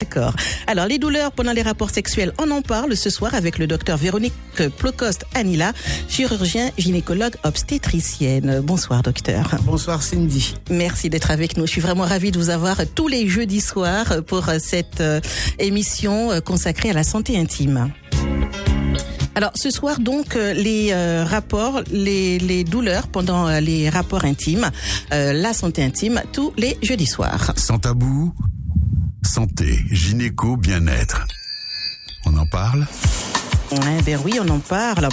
D'accord. Alors, les douleurs pendant les rapports sexuels, on en parle ce soir avec le docteur Véronique Plocoste-Anila, chirurgien gynécologue obstétricienne. Bonsoir, docteur. Bonsoir, Cindy. Merci d'être avec nous. Je suis vraiment ravie de vous avoir tous les jeudis soirs pour cette émission consacrée à la santé intime. Alors, ce soir, donc, les rapports, les douleurs pendant les rapports intimes, la santé intime, tous les jeudis soirs. Sans tabou, santé, gynéco, bien-être. On en parle ? Ben oui, on en parle.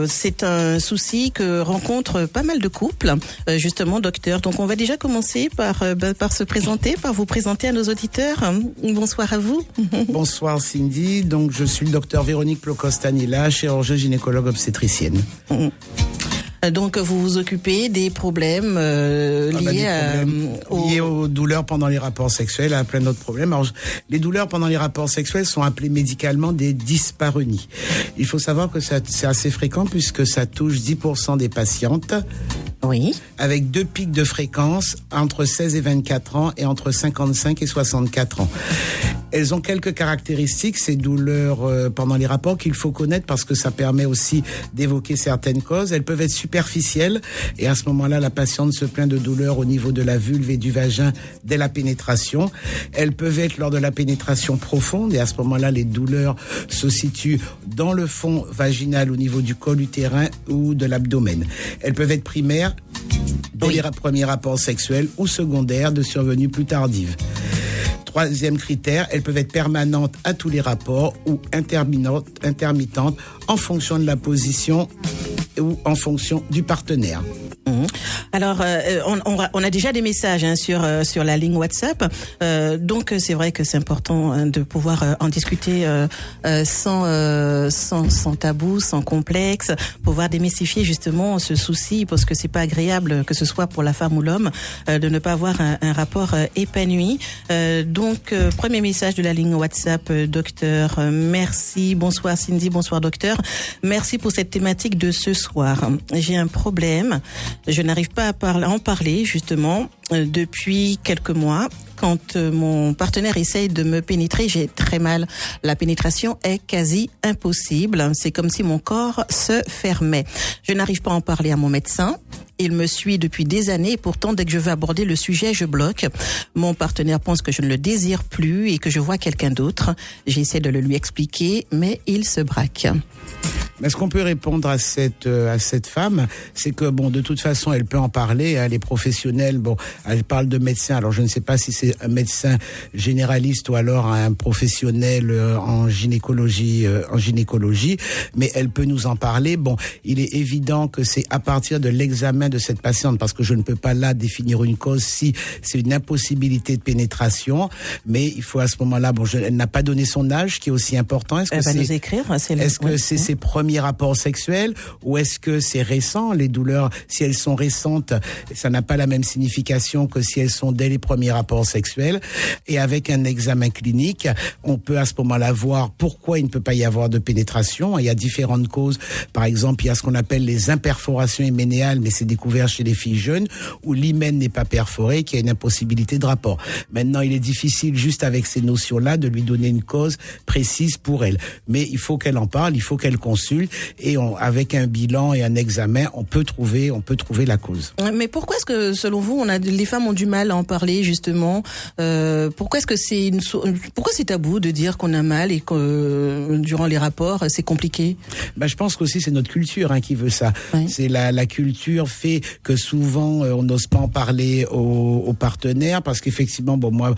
C'est un souci que rencontrent pas mal de couples, justement, docteur. Donc, on va déjà commencer par se présenter, par vous présenter à nos auditeurs. Bonsoir à vous. Bonsoir, Cindy. Donc, je suis le docteur Véronique Plocoste-Anila, chirurgien gynécologue obstétricienne. Donc, vous vous occupez des problèmes liés aux douleurs pendant les rapports sexuels, à plein d'autres problèmes. Alors, les douleurs pendant les rapports sexuels sont appelées médicalement des dyspareunies. Il faut savoir que c'est assez fréquent puisque ça touche 10% des patientes. Oui. Avec 2 pics de fréquence entre 16 et 24 ans et entre 55 et 64 ans. Elles ont quelques caractéristiques, ces douleurs pendant les rapports, qu'il faut connaître parce que ça permet aussi d'évoquer certaines causes. Elles peuvent être superficielles et à ce moment-là, la patiente se plaint de douleurs au niveau de la vulve et du vagin dès la pénétration. Elles peuvent être lors de la pénétration profonde et à ce moment-là, les douleurs se situent dans le fond vaginal au niveau du col utérin ou de l'abdomen. Elles peuvent être primaires dès les premiers rapports sexuels ou secondaires de survenue plus tardive. Troisième critère, elles peuvent être permanentes à tous les rapports ou intermittentes en fonction de la position ou en fonction du partenaire. Alors, on a déjà des messages sur la ligne WhatsApp. Donc, c'est vrai que c'est important de pouvoir en discuter sans tabou, sans complexe, pouvoir démystifier justement ce souci, parce que c'est pas agréable, que ce soit pour la femme ou l'homme, de ne pas avoir un rapport épanoui. Donc, premier message de la ligne WhatsApp, docteur. Merci. Bonsoir Cindy, bonsoir docteur. Merci pour cette thématique de ce soir. J'ai un problème. Je n'arrive pas à en parler justement depuis quelques mois. Quand mon partenaire essaye de me pénétrer, j'ai très mal. La pénétration est quasi impossible. C'est comme si mon corps se fermait. Je n'arrive pas à en parler à mon médecin. Il me suit depuis des années et pourtant, dès que je veux aborder le sujet, je bloque. Mon partenaire pense que je ne le désire plus et que je vois quelqu'un d'autre. J'essaie de le lui expliquer, mais il se braque. Mais ce qu'on peut répondre à cette femme, c'est que de toute façon, elle peut en parler. Les professionnels, elle parle de médecin. Alors, je ne sais pas si c'est un médecin généraliste ou alors un professionnel en gynécologie, mais elle peut nous en parler. Il est évident que c'est à partir de l'examen de cette patiente, parce que je ne peux pas là définir une cause si c'est une impossibilité de pénétration, mais il faut à ce moment-là, elle n'a pas donné son âge, qui est aussi important. Elle va nous écrire. Est-ce que c'est ses premiers rapports sexuels ou est-ce que c'est récent? Les douleurs, si elles sont récentes, ça n'a pas la même signification que si elles sont dès les premiers rapports sexuels. Et avec un examen clinique, on peut à ce moment-là voir pourquoi il ne peut pas y avoir de pénétration. Il y a différentes causes. Par exemple, il y a ce qu'on appelle les imperforations hyménéales, mais c'est découvert chez les filles jeunes, où l'hymen n'est pas perforé, qu'il y a une impossibilité de rapport. Maintenant, il est difficile, juste avec ces notions-là, de lui donner une cause précise pour elle. Mais il faut qu'elle en parle, il faut qu'elle consulte, et avec un bilan et un examen, on peut trouver la cause. Mais pourquoi est-ce que, selon vous, les femmes ont du mal à en parler, justement? Pourquoi est-ce que pourquoi c'est tabou de dire qu'on a mal et que durant les rapports, c'est compliqué? Je pense qu'aussi c'est notre culture qui veut ça. Oui. C'est la culture fait que souvent on n'ose pas en parler aux partenaires, parce qu'effectivement, moi,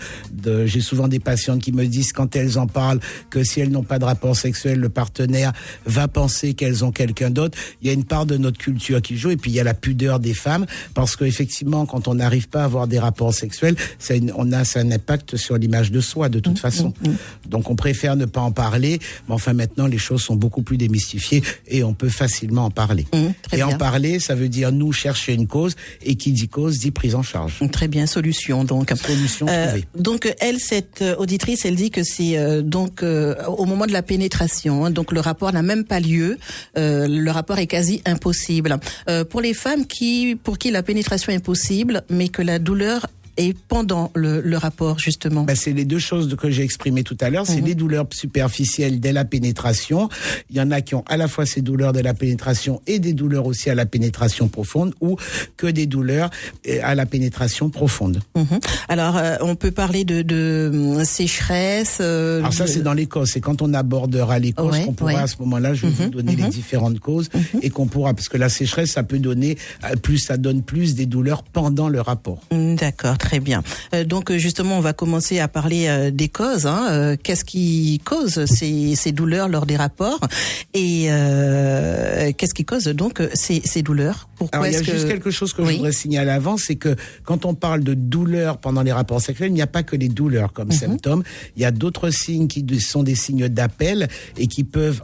j'ai souvent des patientes qui me disent, quand elles en parlent, que si elles n'ont pas de rapport sexuel, le partenaire va penser qu'elles ont quelqu'un d'autre. Il y a une part de notre culture qui joue, et puis il y a la pudeur des femmes, parce qu'effectivement, quand on n'arrive pas à avoir des rapports sexuels, ça a un impact sur l'image de soi, de toute façon. Donc on préfère ne pas en parler, mais enfin maintenant les choses sont beaucoup plus démystifiées et on peut facilement en parler. Et en parler, ça veut dire nous chercher une cause, et qui dit cause dit prise en charge. Très bien, solution donc. Solution trouvée. Donc elle, cette auditrice, elle dit que c'est au moment de la pénétration, donc le rapport n'a même pas lieu, le rapport est quasi impossible. Pour les femmes pour qui la pénétration est possible, mais que la douleur et pendant le rapport, justement? C'est les deux choses que j'ai exprimées tout à l'heure. C'est les douleurs superficielles dès la pénétration. Il y en a qui ont à la fois ces douleurs dès la pénétration et des douleurs aussi à la pénétration profonde, ou que des douleurs à la pénétration profonde. Alors, on peut parler de sécheresse. Alors ça, c'est dans les causes. C'est quand on abordera les causes qu'on pourra à ce moment-là, je vais vous donner les différentes causes et qu'on pourra, parce que la sécheresse, ça peut donner ça donne plus des douleurs pendant le rapport. D'accord, très bien. Donc justement, on va commencer à parler des causes. Qu'est-ce qui cause ces douleurs lors des rapports, et qu'est-ce qui cause donc ces douleurs? Pourquoi? Alors, il y a juste quelque chose que je voudrais signaler avant, c'est que quand on parle de douleurs pendant les rapports sexuels, il n'y a pas que les douleurs comme symptômes. Il y a d'autres signes qui sont des signes d'appel et qui peuvent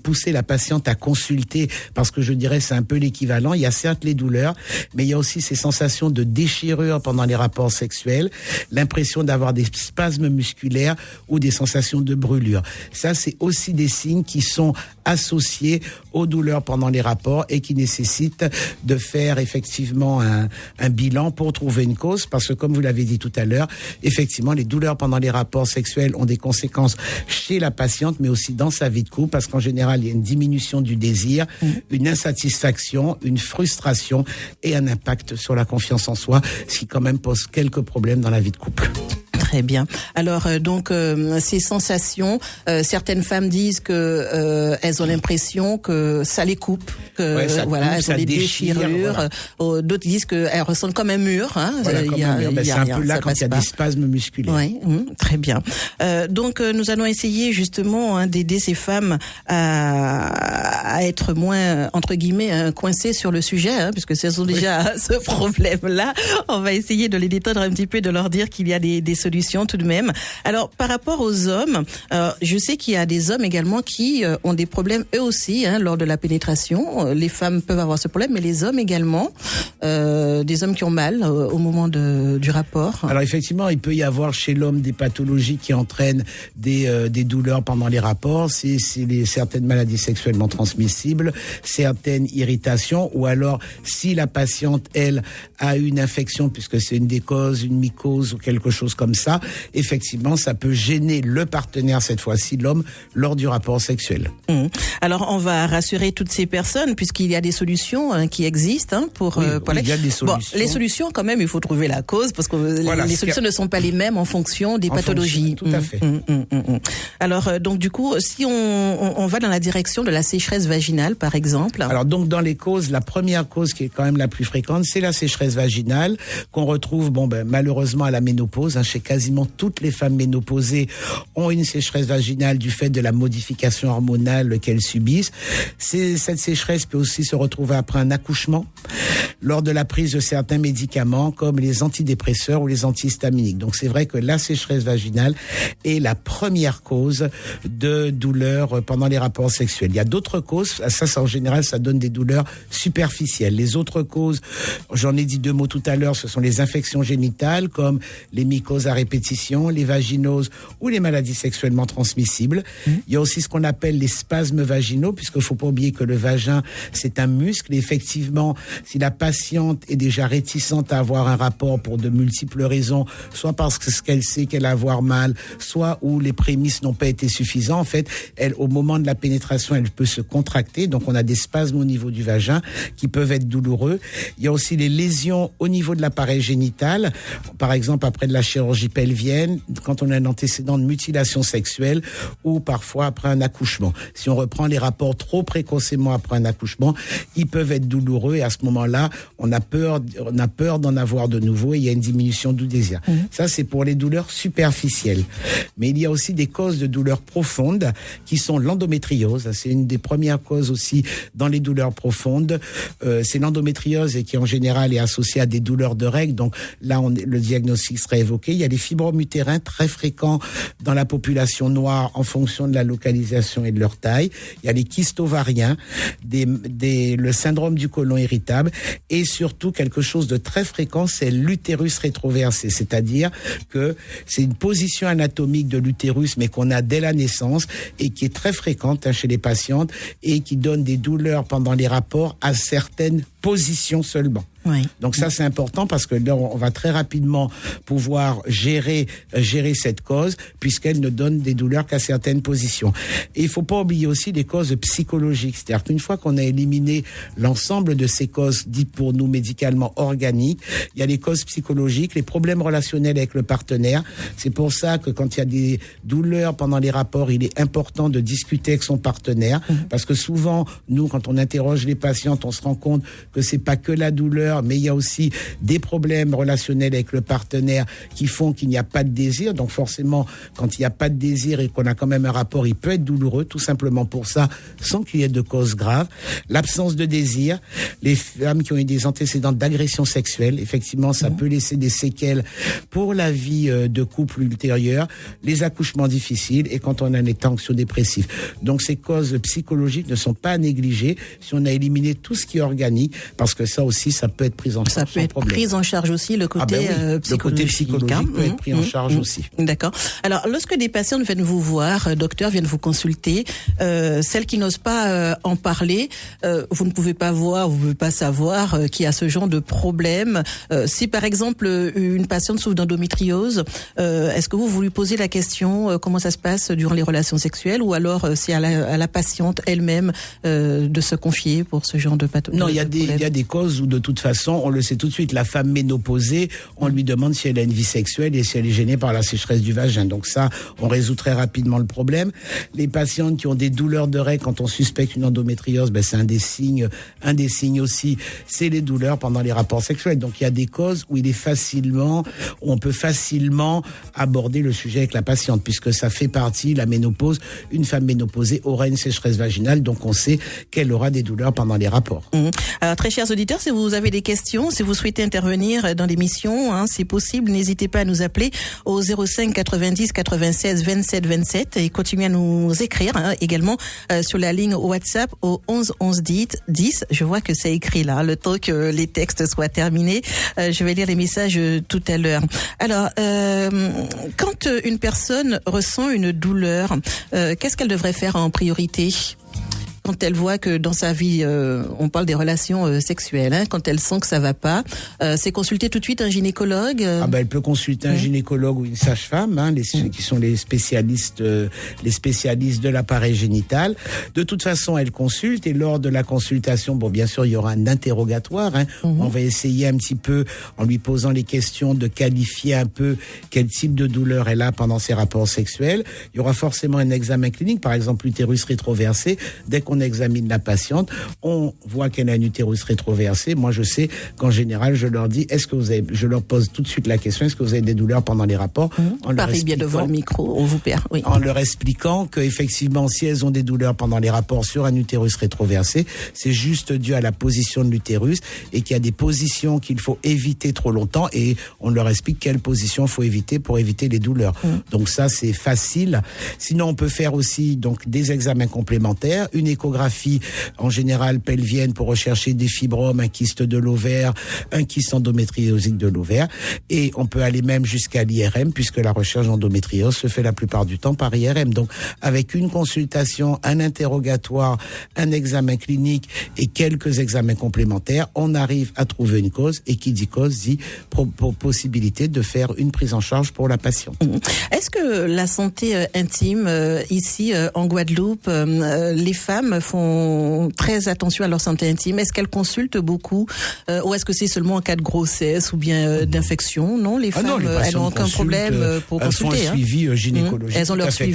pousser la patiente à consulter, parce que je dirais c'est un peu l'équivalent. Il y a certes les douleurs, mais il y a aussi ces sensations de déchirure pendant les rapports sexuels, l'impression d'avoir des spasmes musculaires ou des sensations de brûlure. Ça, c'est aussi des signes qui sont associés aux douleurs pendant les rapports et qui nécessitent de faire effectivement un bilan pour trouver une cause, parce que comme vous l'avez dit tout à l'heure, effectivement, les douleurs pendant les rapports sexuels ont des conséquences chez la patiente, mais aussi dans sa vie de couple, parce qu'en général, il y a une diminution du désir, une insatisfaction, une frustration et un impact sur la confiance en soi, ce qui quand même pose quelques problèmes dans la vie de couple. Très bien. Alors donc ces sensations, certaines femmes disent que elles ont l'impression que ça les coupe, que elles ont des déchirures. D'autres disent qu'elles ressentent comme un mur. C'est un peu là quand il y a des spasmes musculaires. Oui, très bien. Donc nous allons essayer justement d'aider ces femmes à être moins entre guillemets coincées sur le sujet, puisque elles ont déjà ce problème-là. On va essayer de les détendre un petit peu, de leur dire qu'il y a des solutions tout de même. Alors, par rapport aux hommes, je sais qu'il y a des hommes également qui ont des problèmes eux aussi lors de la pénétration. Les femmes peuvent avoir ce problème, mais les hommes également, des hommes qui ont mal au moment du rapport. Alors effectivement, il peut y avoir chez l'homme des pathologies qui entraînent des douleurs pendant les rapports. C'est certaines maladies sexuellement transmissibles, certaines irritations, ou alors si la patiente, elle, a une infection, puisque c'est une des causes, une mycose ou quelque chose comme ça, effectivement, ça peut gêner le partenaire, cette fois-ci l'homme, lors du rapport sexuel. Alors, on va rassurer toutes ces personnes, puisqu'il y a des solutions qui existent pour il y a des solutions. Les solutions, quand même, il faut trouver la cause, parce que les solutions ne sont pas les mêmes en fonction des pathologies. Tout à fait. Alors, donc, du coup, si on va dans la direction de la sécheresse vaginale, par exemple. Alors, donc, dans les causes, la première cause qui est quand même la plus fréquente, c'est la sécheresse vaginale, qu'on retrouve, malheureusement, à la ménopause. Chez quasiment toutes les femmes ménopausées ont une sécheresse vaginale du fait de la modification hormonale qu'elles subissent. Cette sécheresse peut aussi se retrouver après un accouchement, lors de la prise de certains médicaments comme les antidépresseurs ou les antihistaminiques. Donc c'est vrai que la sécheresse vaginale est la première cause de douleurs pendant les rapports sexuels. Il y a d'autres causes, ça en général ça donne des douleurs superficielles. Les autres causes, j'en ai dit deux mots tout à l'heure, ce sont les infections génitales comme les mycoses à répétition, les vaginoses ou les maladies sexuellement transmissibles. Il y a aussi ce qu'on appelle les spasmes vaginaux, puisqu'il ne faut pas oublier que le vagin, c'est un muscle. Et effectivement, si la patiente est déjà réticente à avoir un rapport pour de multiples raisons, soit parce qu'elle sait qu'elle va avoir mal, soit où les prémices n'ont pas été suffisantes, en fait, au moment de la pénétration, elle peut se contracter. Donc, on a des spasmes au niveau du vagin qui peuvent être douloureux. Il y a aussi les lésions au niveau de l'appareil génital. Par exemple, après de la chirurgie pelvienne, quand on a un antécédent de mutilation sexuelle ou parfois après un accouchement. Si on reprend les rapports trop précocement après un accouchement, ils peuvent être douloureux et à ce moment-là, on a peur d'en avoir de nouveau et il y a une diminution du désir. Ça, c'est pour les douleurs superficielles. Mais il y a aussi des causes de douleurs profondes qui sont l'endométriose. C'est une des premières causes aussi dans les douleurs profondes. C'est l'endométriose et qui en général est associée à des douleurs de règles. Donc là, le diagnostic serait évoqué. Il y a des fibromes utérins très fréquents dans la population noire en fonction de la localisation et de leur taille. Il y a les kystes ovariens, le syndrome du côlon irritable et surtout quelque chose de très fréquent, c'est l'utérus rétroversé. C'est-à-dire que c'est une position anatomique de l'utérus mais qu'on a dès la naissance et qui est très fréquente chez les patientes et qui donne des douleurs pendant les rapports à certaines position seulement. Oui. Donc ça, c'est important parce que là, on va très rapidement pouvoir gérer cette cause puisqu'elle ne donne des douleurs qu'à certaines positions. Et il faut pas oublier aussi les causes psychologiques. C'est-à-dire qu'une fois qu'on a éliminé l'ensemble de ces causes dites pour nous médicalement organiques, il y a les causes psychologiques, les problèmes relationnels avec le partenaire. C'est pour ça que quand il y a des douleurs pendant les rapports, il est important de discuter avec son partenaire parce que souvent, nous, quand on interroge les patientes, on se rend compte que c'est pas que la douleur, mais il y a aussi des problèmes relationnels avec le partenaire qui font qu'il n'y a pas de désir. Donc forcément, quand il n'y a pas de désir et qu'on a quand même un rapport, il peut être douloureux, tout simplement pour ça, sans qu'il y ait de cause grave. L'absence de désir, les femmes qui ont eu des antécédents d'agression sexuelle, effectivement, ça peut laisser des séquelles pour la vie de couple ultérieure, les accouchements difficiles et quand on a un état anxio-dépressif. Donc ces causes psychologiques ne sont pas à négliger si on a éliminé tout ce qui est organique, parce que ça aussi, ça peut être pris en charge. Ça peut être pris en charge aussi, le côté psychologique. Le côté psychologique peut être pris en charge aussi. D'accord. Alors, lorsque des patientes viennent vous voir, docteur, viennent vous consulter, celles qui n'osent pas en parler, vous ne pouvez pas voir, vous ne pouvez pas savoir qu'il y a ce genre de problème. Si par exemple une patiente souffre d'endométriose, est-ce que vous lui posez la question comment ça se passe durant les relations sexuelles, ou alors c'est à la patiente elle-même de se confier pour ce genre de pathologie? Non, il y a des causes où de toute façon, on le sait tout de suite, la femme ménopausée, on lui demande si elle a une vie sexuelle et si elle est gênée par la sécheresse du vagin. Donc ça, on résout très rapidement le problème. Les patientes qui ont des douleurs de règles, quand on suspecte une endométriose, c'est un des signes aussi, c'est les douleurs pendant les rapports sexuels. Donc il y a des causes où on peut facilement aborder le sujet avec la patiente, puisque ça fait partie, la ménopause, une femme ménopausée aura une sécheresse vaginale, donc on sait qu'elle aura des douleurs pendant les rapports. Alors très chers auditeurs, si vous avez des questions, si vous souhaitez intervenir dans l'émission, c'est possible, n'hésitez pas à nous appeler au 05 90 96 27 27 et continuez à nous écrire également sur la ligne WhatsApp au 11 11 10. Je vois que c'est écrit là, le temps que les textes soient terminés. Je vais lire les messages tout à l'heure. Alors, quand une personne ressent une douleur, qu'est-ce qu'elle devrait faire en priorité ? Quand elle voit que dans sa vie, on parle des relations sexuelles, quand elle sent que ça va pas, c'est consulter tout de suite un gynécologue. Elle peut consulter un gynécologue ou une sage-femme, qui sont les spécialistes de l'appareil génital. De toute façon, elle consulte et lors de la consultation, bien sûr, il y aura un interrogatoire. On va essayer un petit peu, en lui posant les questions, de qualifier un peu quel type de douleur elle a pendant ses rapports sexuels. Il y aura forcément un examen clinique, par exemple l'utérus rétroversé. Dès qu'on examine la patiente, on voit qu'elle a un utérus rétroversé. Moi, je sais qu'en général, je leur dis, je leur pose tout de suite la question, est-ce que vous avez des douleurs pendant les rapports? Parlez bien devant le micro, on vous perd. Oui. En leur expliquant qu'effectivement, si elles ont des douleurs pendant les rapports sur un utérus rétroversé, c'est juste dû à la position de l'utérus et qu'il y a des positions qu'il faut éviter trop longtemps et on leur explique quelle position il faut éviter pour éviter les douleurs. Donc ça, c'est facile. Sinon, on peut faire aussi des examens complémentaires, une échographie en général pelvienne pour rechercher des fibromes, un kyste de l'ovaire, un kyste endométriosique de l'ovaire, et on peut aller même jusqu'à l'IRM puisque la recherche d'endométriose se fait la plupart du temps par IRM. Donc avec une consultation, un interrogatoire, un examen clinique et quelques examens complémentaires, on arrive à trouver une cause, et qui dit cause dit possibilité de faire une prise en charge pour la patiente. Est-ce que la santé intime ici en Guadeloupe, les femmes font très attention à leur santé intime? Est-ce qu'elles consultent beaucoup ou est-ce que c'est seulement en cas de grossesse ou bien d'infection? Non, les femmes, elles n'ont aucun problème pour consulter. Elles font un suivi gynécologique. Elles ont leur suivi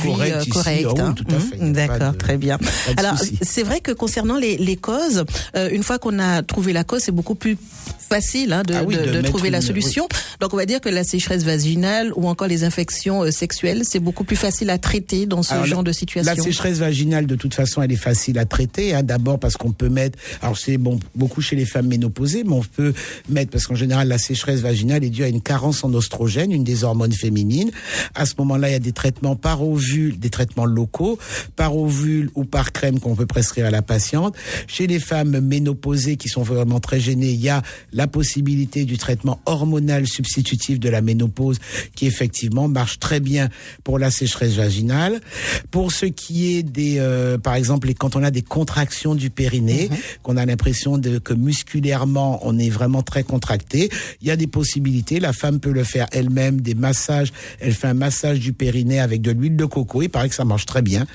correct. Tout à fait. D'accord, très bien. Alors, c'est vrai que concernant les causes, une fois qu'on a trouvé la cause, c'est beaucoup plus facile de trouver la solution. Donc, on va dire que la sécheresse vaginale ou encore les infections sexuelles, c'est beaucoup plus facile à traiter dans ce genre de situation. La sécheresse vaginale, de toute façon, elle est facile à traiter. D'abord parce qu'on peut mettre, alors c'est beaucoup chez les femmes ménopausées, mais on peut mettre, parce qu'en général, la sécheresse vaginale est due à une carence en oestrogène, une des hormones féminines. À ce moment-là, il y a des traitements par ovule, des traitements locaux, par ovule ou par crème qu'on peut prescrire à la patiente. Chez les femmes ménopausées qui sont vraiment très gênées, il y a la possibilité du traitement hormonal substitutif de la ménopause qui effectivement marche très bien pour la sécheresse vaginale. Pour ce qui est des, par exemple, quand on a des contractions du périnée, qu'on a l'impression que musculairement on est vraiment très contracté, il y a des possibilités. La femme peut le faire elle-même, des massages. Elle fait un massage du périnée avec de l'huile de coco. Il paraît que ça marche très bien.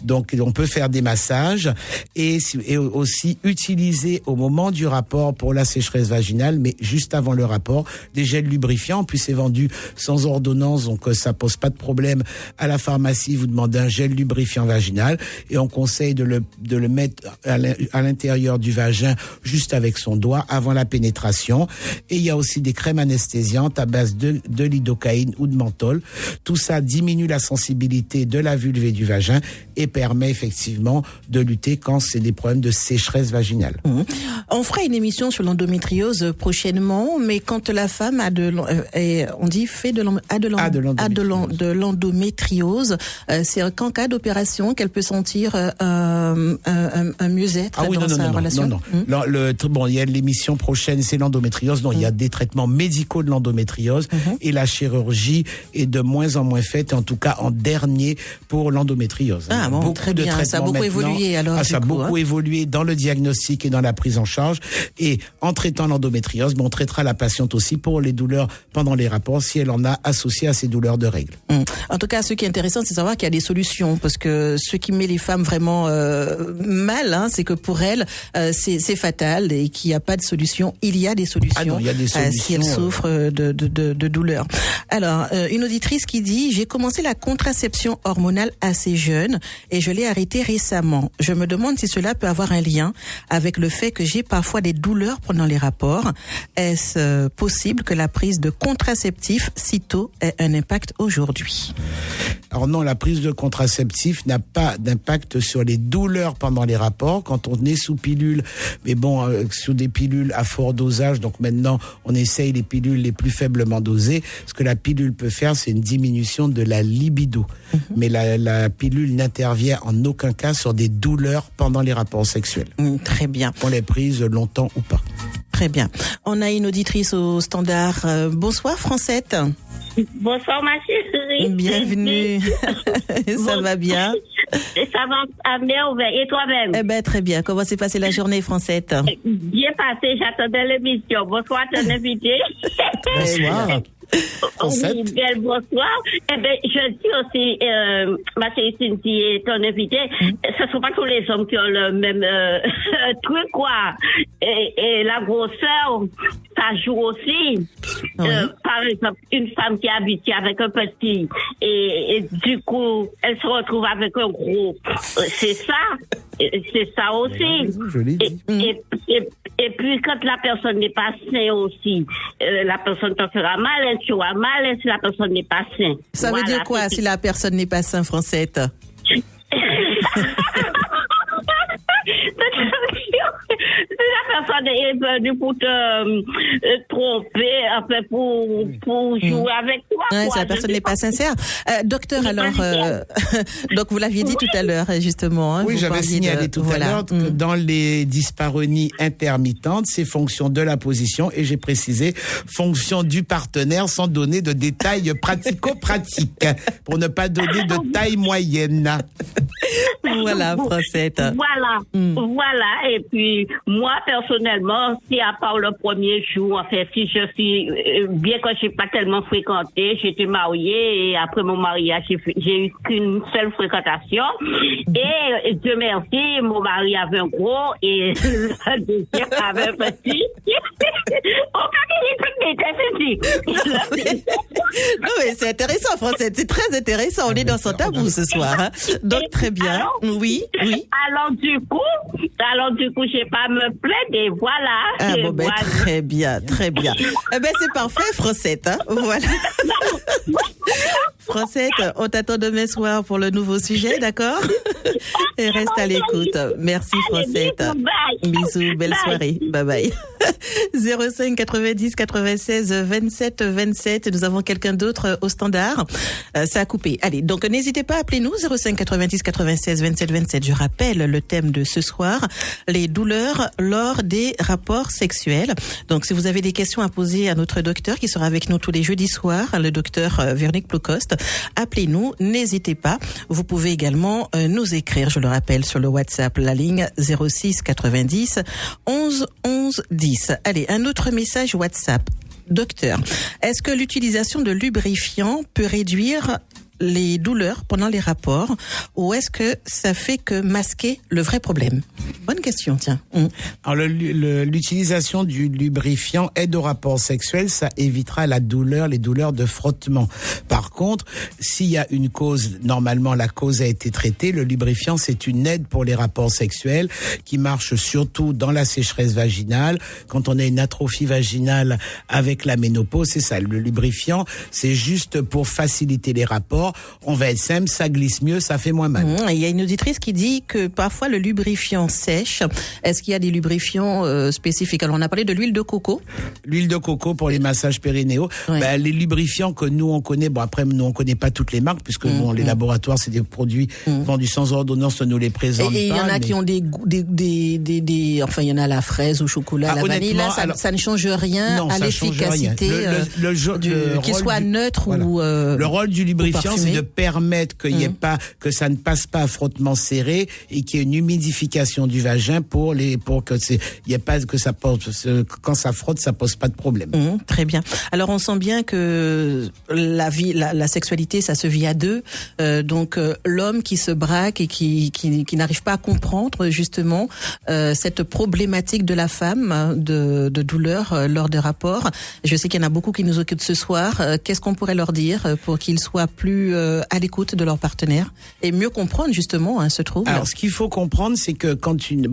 Donc on peut faire des massages et aussi utiliser au moment du rapport pour la sécheresse vaginale, mais juste avant le rapport, des gels lubrifiants. Puis c'est vendu sans ordonnance, donc ça pose pas de problème. À la pharmacie, vous demandez un gel lubrifiant vaginal et on conseille de le mettre à l'intérieur du vagin juste avec son doigt avant la pénétration. Et il y a aussi des crèmes anesthésiantes à base de lidocaïne ou de menthol. Tout ça diminue la sensibilité de la vulve et du vagin et permet effectivement de lutter quand c'est des problèmes de sécheresse vaginale. On fera une émission sur l'endométriose prochainement, mais quand la femme a de l'endométriose, c'est qu'en cas d'opération qu'elle peut sentir un mieux-être dans sa relation. Non. Bon, il y a l'émission prochaine, c'est l'endométriose. Donc il y a des traitements médicaux de l'endométriose et la chirurgie est de moins en moins faite, en tout cas en dernier pour l'endométriose. Ah bon, très bien. Ça a beaucoup évolué alors. Ça a beaucoup évolué dans le diagnostic et dans la prise en charge. Et en traitant l'endométriose, on traitera la patiente aussi pour les douleurs pendant les rapports si elle en a associé à ses douleurs de règles. En tout cas, ce qui est intéressant, c'est de savoir qu'il y a des solutions, parce que ce qui met les femmes vraiment mal, c'est que pour elles, c'est fatal et qu'il n'y a pas de solution. Il y a des solutions, il y a des solutions si elles souffrent de douleurs. Alors, une auditrice qui dit: j'ai commencé la contraception hormonale assez jeune et je l'ai arrêtée récemment. Je me demande si cela peut avoir un lien avec le fait que j'ai parfois des douleurs pendant les rapports. Est-ce possible que la prise de contraceptifs si tôt ait un impact aujourd'hui? Alors non, la prise de contraceptifs n'a pas d'impact sur les douleurs pendant les rapports. Quand on est sous pilule, mais bon, sous des pilules à fort dosage, donc maintenant on essaye les pilules les plus faiblement dosées. Ce que la pilule peut faire, c'est une diminution de la libido. Mais la pilule n'intervient en aucun cas sur des douleurs pendant les rapports sexuels. Très bien. Qu'on les prise longtemps ou pas. Très bien. On a une auditrice au standard. Bonsoir Francette. Bonsoir ma chérie. Bienvenue. Ça va bien? Ça va à merveille. Et toi-même? Eh ben très bien. Comment s'est passée la journée, Francette? Bien passé. J'attendais l'émission. Bonsoir ton invité. Bonsoir. Oui, belle bonsoir. Eh ben, je dis aussi, ma chérie Cynthia et ton invité, ce ne sont pas tous les hommes qui ont le même truc, quoi. Et la grosseur, ça joue aussi. Oui. Par exemple, une femme qui est habituée avec un petit et du coup, elle se retrouve avec un gros. C'est ça aussi. Je l'ai dit. Et puis, quand la personne n'est pas saine aussi, la personne t'en fera mal, tu auras mal si la personne n'est pas saine. Ça veut dire quoi si la personne n'est pas saine, Francette? La personne est venue pour te tromper, enfin pour jouer avec toi. Ouais, quoi. la personne n'est pas sincère. Docteur, alors, donc vous l'aviez dit tout à l'heure, justement. Oui, vous j'avais parliez signalé tout à l'heure que dans les dyspareunies intermittentes, c'est fonction de la position et j'ai précisé fonction du partenaire sans donner de détails pratico-pratiques pour ne pas donner de taille moyenne. Voilà, Francette. Voilà. Et puis, moi, personnellement, si à part le premier jour, en fait, si je suis, bien que je n'ai pas tellement fréquenté, j'étais mariée et après mon mariage, j'ai eu qu'une seule fréquentation. Et Dieu merci, mon mari avait un gros et le deuxième avait un petit. Non, mais c'est intéressant, Francette. C'est très intéressant. On est dans son tabou ce soir. Hein. Donc, très bien. Alors, oui. Alors, du coup, j'ai pas à me plaindre et voilà. Ah bon, ben, voilà. très bien. Eh ben, c'est parfait, Francette. Hein. Voilà. Francette, on t'attend demain soir pour le nouveau sujet, d'accord? Et reste à l'écoute. Merci, Francette. Bisous, belle soirée. Bye bye. 05 90 96 27 27. Nous avons quelqu'un d'autre au standard. Ça a coupé. Allez, donc n'hésitez pas à appeler nous 05 90 96 27 27. Je rappelle le thème de ce soir, les douleurs lors des rapports sexuels. Donc si vous avez des questions à poser à notre docteur qui sera avec nous tous les jeudis soirs, le docteur Véronique Ploucoste, appelez-nous, n'hésitez pas. Vous pouvez également nous écrire, je le rappelle, sur le WhatsApp, la ligne 06 90 11 11 10. Allez, un autre message WhatsApp. Docteur, est-ce que l'utilisation de lubrifiants peut réduire les douleurs pendant les rapports, ou est-ce que ça fait que masquer le vrai problème? Bonne question, tiens. Alors, l'utilisation du lubrifiant aide au rapport sexuel, ça évitera la douleur, les douleurs de frottement. Par contre, s'il y a une cause, normalement la cause a été traitée, le lubrifiant c'est une aide pour les rapports sexuels qui marche surtout dans la sécheresse vaginale, quand on a une atrophie vaginale avec la ménopause, c'est ça. Le lubrifiant, c'est juste pour faciliter les rapports. On va être simple, ça glisse mieux, ça fait moins mal. Il y a une auditrice qui dit que parfois le lubrifiant sèche. Est-ce qu'il y a des lubrifiants spécifiques? Alors on a parlé de l'huile de coco. L'huile de coco pour les massages périnéaux. Oui. Les lubrifiants que nous on connaît, bon après nous on connaît pas toutes les marques puisque les laboratoires c'est des produits vendus sans ordonnance, nous les présentent pas. Et il y en a qui ont des enfin il y en a à la fraise, au chocolat, à la vanille. Là, ça ne change rien à l'efficacité qu'il soit neutre ou le rôle du lubrifiant c'est de permettre qu'il y ait pas, que ça ne passe pas à frottement serré et qu'il y ait une humidification du vagin pour que il y ait pas que ça pose, quand ça frotte, ça pose pas de problème. Très bien. Alors on sent bien que la sexualité, ça se vit à deux. Donc l'homme qui se braque et qui n'arrive pas à comprendre justement cette problématique de la femme de douleur lors des rapports. Je sais qu'il y en a beaucoup qui nous occupent ce soir. Qu'est-ce qu'on pourrait leur dire pour qu'ils soient plus à l'écoute de leur partenaire et mieux comprendre justement ce trouble? Alors, ce qu'il faut comprendre, c'est que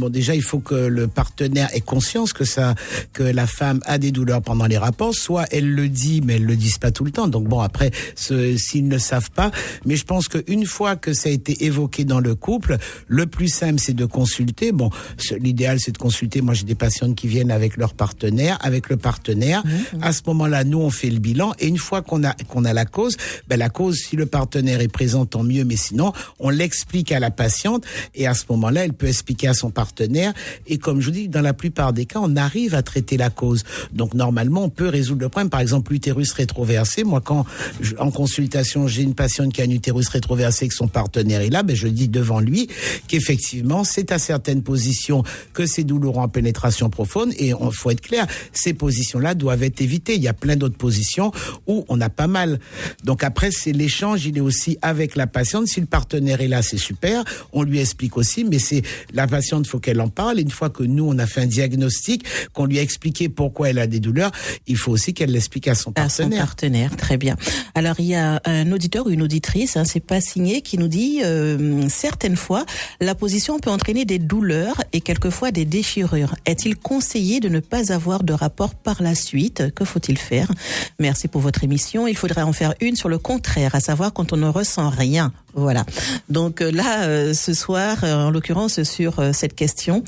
déjà, il faut que le partenaire ait conscience que la femme a des douleurs pendant les rapports. Soit elle le dit, mais elles le disent pas tout le temps. Donc bon, après, s'ils ne savent pas, mais je pense qu'une fois que ça a été évoqué dans le couple, le plus simple, c'est de consulter. Bon, l'idéal, c'est de consulter. Moi, j'ai des patientes qui viennent avec leur partenaire, avec le partenaire. À ce moment-là, nous, on fait le bilan. Et une fois qu'on a la cause, la cause, si le partenaire est présent, tant mieux, mais sinon, on l'explique à la patiente et à ce moment-là, elle peut expliquer à son partenaire et comme je vous dis, dans la plupart des cas, on arrive à traiter la cause. Donc, normalement, on peut résoudre le problème. Par exemple, l'utérus rétroversé. Moi, quand en consultation, j'ai une patiente qui a un utérus rétroversé et que son partenaire est là, je dis devant lui qu'effectivement, c'est à certaines positions que c'est douloureux en pénétration profonde et il faut être clair, ces positions-là doivent être évitées. Il y a plein d'autres positions où on a pas mal. Donc après, c'est l'échange, il est aussi avec la patiente. Si le partenaire est là, c'est super. On lui explique aussi, mais c'est la patiente, il faut qu'elle en parle. Et une fois que nous, on a fait un diagnostic, qu'on lui a expliqué pourquoi elle a des douleurs, il faut aussi qu'elle l'explique à son partenaire. À son partenaire, très bien. Alors, il y a un auditeur ou une auditrice, c'est pas signé, qui nous dit certaines fois, la position peut entraîner des douleurs et quelquefois des déchirures. Est-il conseillé de ne pas avoir de rapport par la suite? Que faut-il faire? Merci pour votre émission. Il faudrait en faire une sur le contraire, à savoir quand on ne ressent rien. Voilà. Donc là, ce soir, en l'occurrence, sur cette question,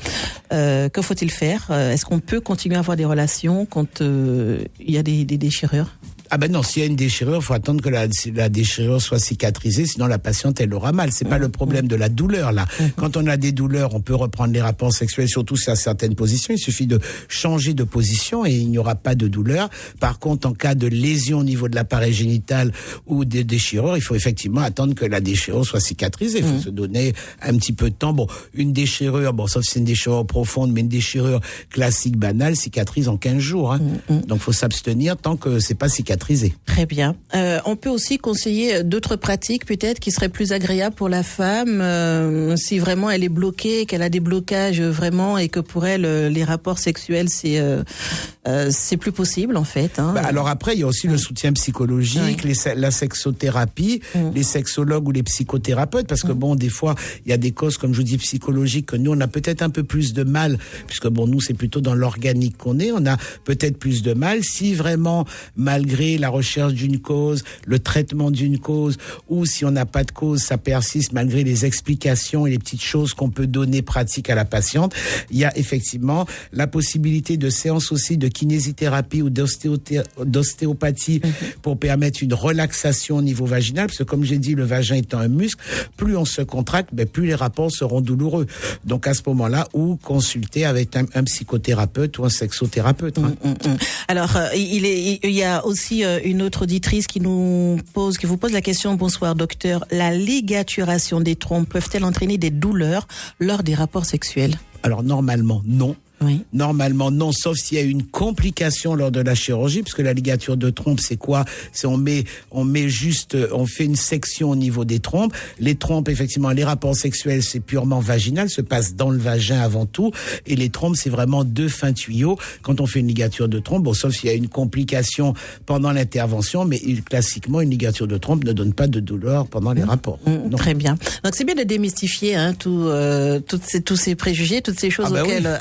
que faut-il faire? Est-ce qu'on peut continuer à avoir des relations quand il y a des déchirures? Ah non, s'il y a une déchirure, il faut attendre que la déchirure soit cicatrisée, sinon la patiente, elle aura mal. C'est pas le problème de la douleur, là. Quand on a des douleurs, on peut reprendre les rapports sexuels, surtout à certaines positions. Il suffit de changer de position et il n'y aura pas de douleur. Par contre, en cas de lésion au niveau de l'appareil génital ou de déchirure, il faut effectivement attendre que la déchirure soit cicatrisée. Il faut se donner un petit peu de temps. Bon, une déchirure, sauf si c'est une déchirure profonde, mais une déchirure classique, banale, cicatrise en 15 jours. Donc, faut s'abstenir tant que c'est pas cicatrisé. Très bien. On peut aussi conseiller d'autres pratiques peut-être qui seraient plus agréables pour la femme si vraiment elle est bloquée, qu'elle a des blocages vraiment et que pour elle les rapports sexuels c'est plus possible en fait. Alors après il y a aussi le soutien psychologique, la sexothérapie, les sexologues ou les psychothérapeutes parce que des fois il y a des causes comme je vous dis psychologiques que nous on a peut-être un peu plus de mal puisque nous c'est plutôt dans l'organique qu'on est, on a peut-être plus de mal si vraiment malgré malgré la recherche d'une cause, le traitement d'une cause, ou si on n'a pas de cause, ça persiste malgré les explications et les petites choses qu'on peut donner pratiques à la patiente, il y a effectivement la possibilité de séances aussi de kinésithérapie ou d'ostéopathie pour permettre une relaxation au niveau vaginal, parce que comme j'ai dit, le vagin étant un muscle, plus on se contracte, plus les rapports seront douloureux. Donc à ce moment-là, ou consulter avec un psychothérapeute ou un sexothérapeute. Alors, il y a aussi une autre auditrice qui vous pose la question: bonsoir docteur, la ligaturation des trompes peuvent-elles entraîner des douleurs lors des rapports sexuels? Alors normalement non. Oui. Normalement non, sauf s'il y a une complication lors de la chirurgie, parce que la ligature de trompe, c'est quoi? C'est on fait une section au niveau des trompes. Les trompes, effectivement, les rapports sexuels, c'est purement vaginal, se passe dans le vagin avant tout, et les trompes, c'est vraiment 2 fins tuyaux. Quand on fait une ligature de trompe, sauf s'il y a une complication pendant l'intervention, mais classiquement, une ligature de trompe ne donne pas de douleur pendant les rapports. Très bien. Donc c'est bien de démystifier tous ces préjugés, toutes ces choses auxquelles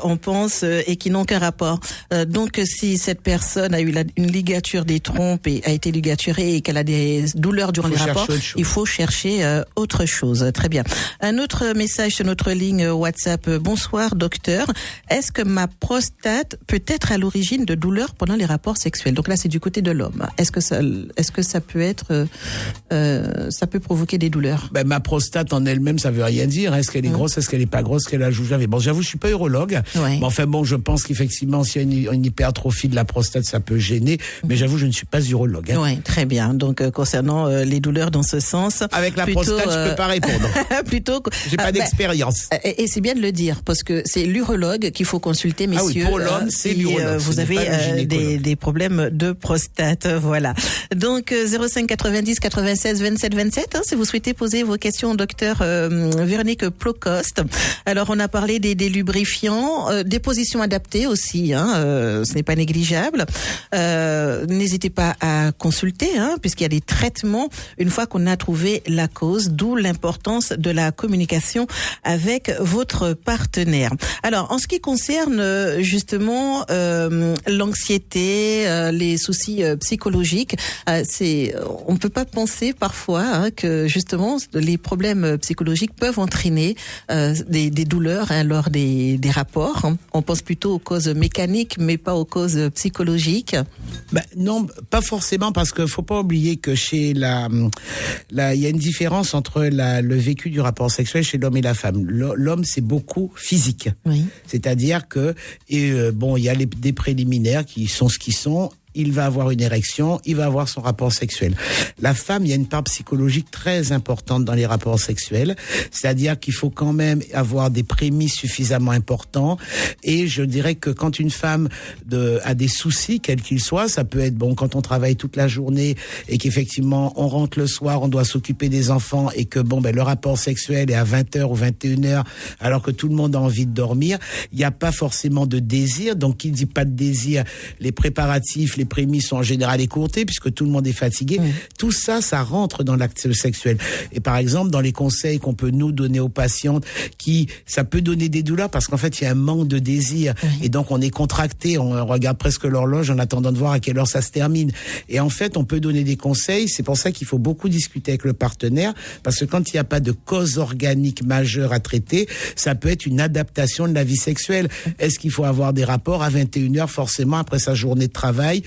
on pense et qui n'ont qu'un rapport. Donc si cette personne a eu une ligature des trompes et a été ligaturée et qu'elle a des douleurs durant les rapports, il faut chercher autre chose. Très bien. Un autre message sur notre ligne WhatsApp. Bonsoir docteur. Est-ce que ma prostate peut être à l'origine de douleurs pendant les rapports sexuels? Donc là c'est du côté de l'homme. Est-ce que ça peut être ça peut provoquer des douleurs? Ma prostate en elle-même, ça veut rien dire. Est-ce qu'elle est grosse? Est-ce qu'elle est pas grosse? Est-ce qu'elle a joué? Bon, j'avoue, je suis pas urologue. Ouais. Mais enfin bon, je pense qu'effectivement, s'il y a une hypertrophie de la prostate, ça peut gêner. Mais j'avoue, je ne suis pas urologue. Oui, très bien. Donc concernant les douleurs dans ce sens, avec la prostate, je peux pas répondre. J'ai pas d'expérience. Et c'est bien de le dire parce que c'est l'urologue qu'il faut consulter, messieurs. Ah oui, pour l'homme, c'est l'urologue. Vous avez des problèmes de prostate, voilà. Donc 05 90 96 27 27. Si vous souhaitez poser vos questions au docteur Véronique Plocost. Alors on a parlé des lubrifiants, des positions adaptées aussi, ce n'est pas négligeable. N'hésitez pas à consulter, puisqu'il y a des traitements une fois qu'on a trouvé la cause, d'où l'importance de la communication avec votre partenaire. Alors, en ce qui concerne justement l'anxiété, les soucis psychologiques, on peut pas penser parfois que justement les problèmes psychologiques peuvent entraîner des douleurs lors des rapports. On pense plutôt aux causes mécaniques, mais pas aux causes psychologiques. Non, pas forcément, parce que faut pas oublier que chez il y a une différence entre le vécu du rapport sexuel chez l'homme et la femme. L'homme, c'est beaucoup physique. Oui. C'est-à-dire que, il y a des préliminaires qui sont ce qu'ils sont. Il va avoir une érection, il va avoir son rapport sexuel. La femme, il y a une part psychologique très importante dans les rapports sexuels, c'est-à-dire qu'il faut quand même avoir des prémices suffisamment importants, et je dirais que quand une femme a des soucis, quels qu'ils soient, ça peut être quand on travaille toute la journée et qu'effectivement on rentre le soir, on doit s'occuper des enfants et que le rapport sexuel est à 20h ou 21h alors que tout le monde a envie de dormir, il n'y a pas forcément de désir. Donc qui dit pas de désir, les préparatifs, les prémices sont en général écourtées puisque tout le monde est fatigué. Tout ça, ça rentre dans l'acte sexuel. Et par exemple, dans les conseils qu'on peut nous donner aux patientes, ça peut donner des douleurs parce qu'en fait, il y a un manque de désir. Et donc, on est contracté, on regarde presque l'horloge en attendant de voir à quelle heure ça se termine. Et en fait, on peut donner des conseils. C'est pour ça qu'il faut beaucoup discuter avec le partenaire, parce que quand il n'y a pas de cause organique majeure à traiter, ça peut être une adaptation de la vie sexuelle. Est-ce qu'il faut avoir des rapports à 21h forcément après sa journée de travail,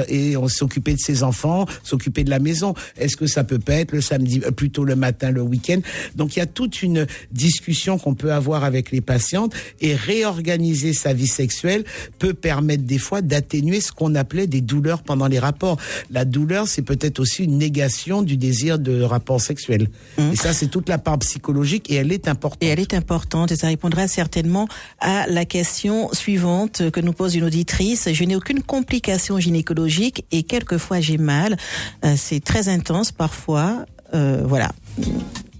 et on s'occuper de ses enfants, s'occuper de la maison? Est-ce que ça peut pas être le samedi, plutôt le matin, le week-end? Donc il y a toute une discussion qu'on peut avoir avec les patientes, et réorganiser sa vie sexuelle peut permettre des fois d'atténuer ce qu'on appelait des douleurs pendant les rapports. La douleur, c'est peut-être aussi une négation du désir de rapport sexuel. Et ça, c'est toute la part psychologique, et elle est importante. Et elle est importante, et ça répondra certainement à la question suivante que nous pose une auditrice. Je n'ai aucune complication gynécologique et quelquefois j'ai mal. C'est très intense parfois. Voilà.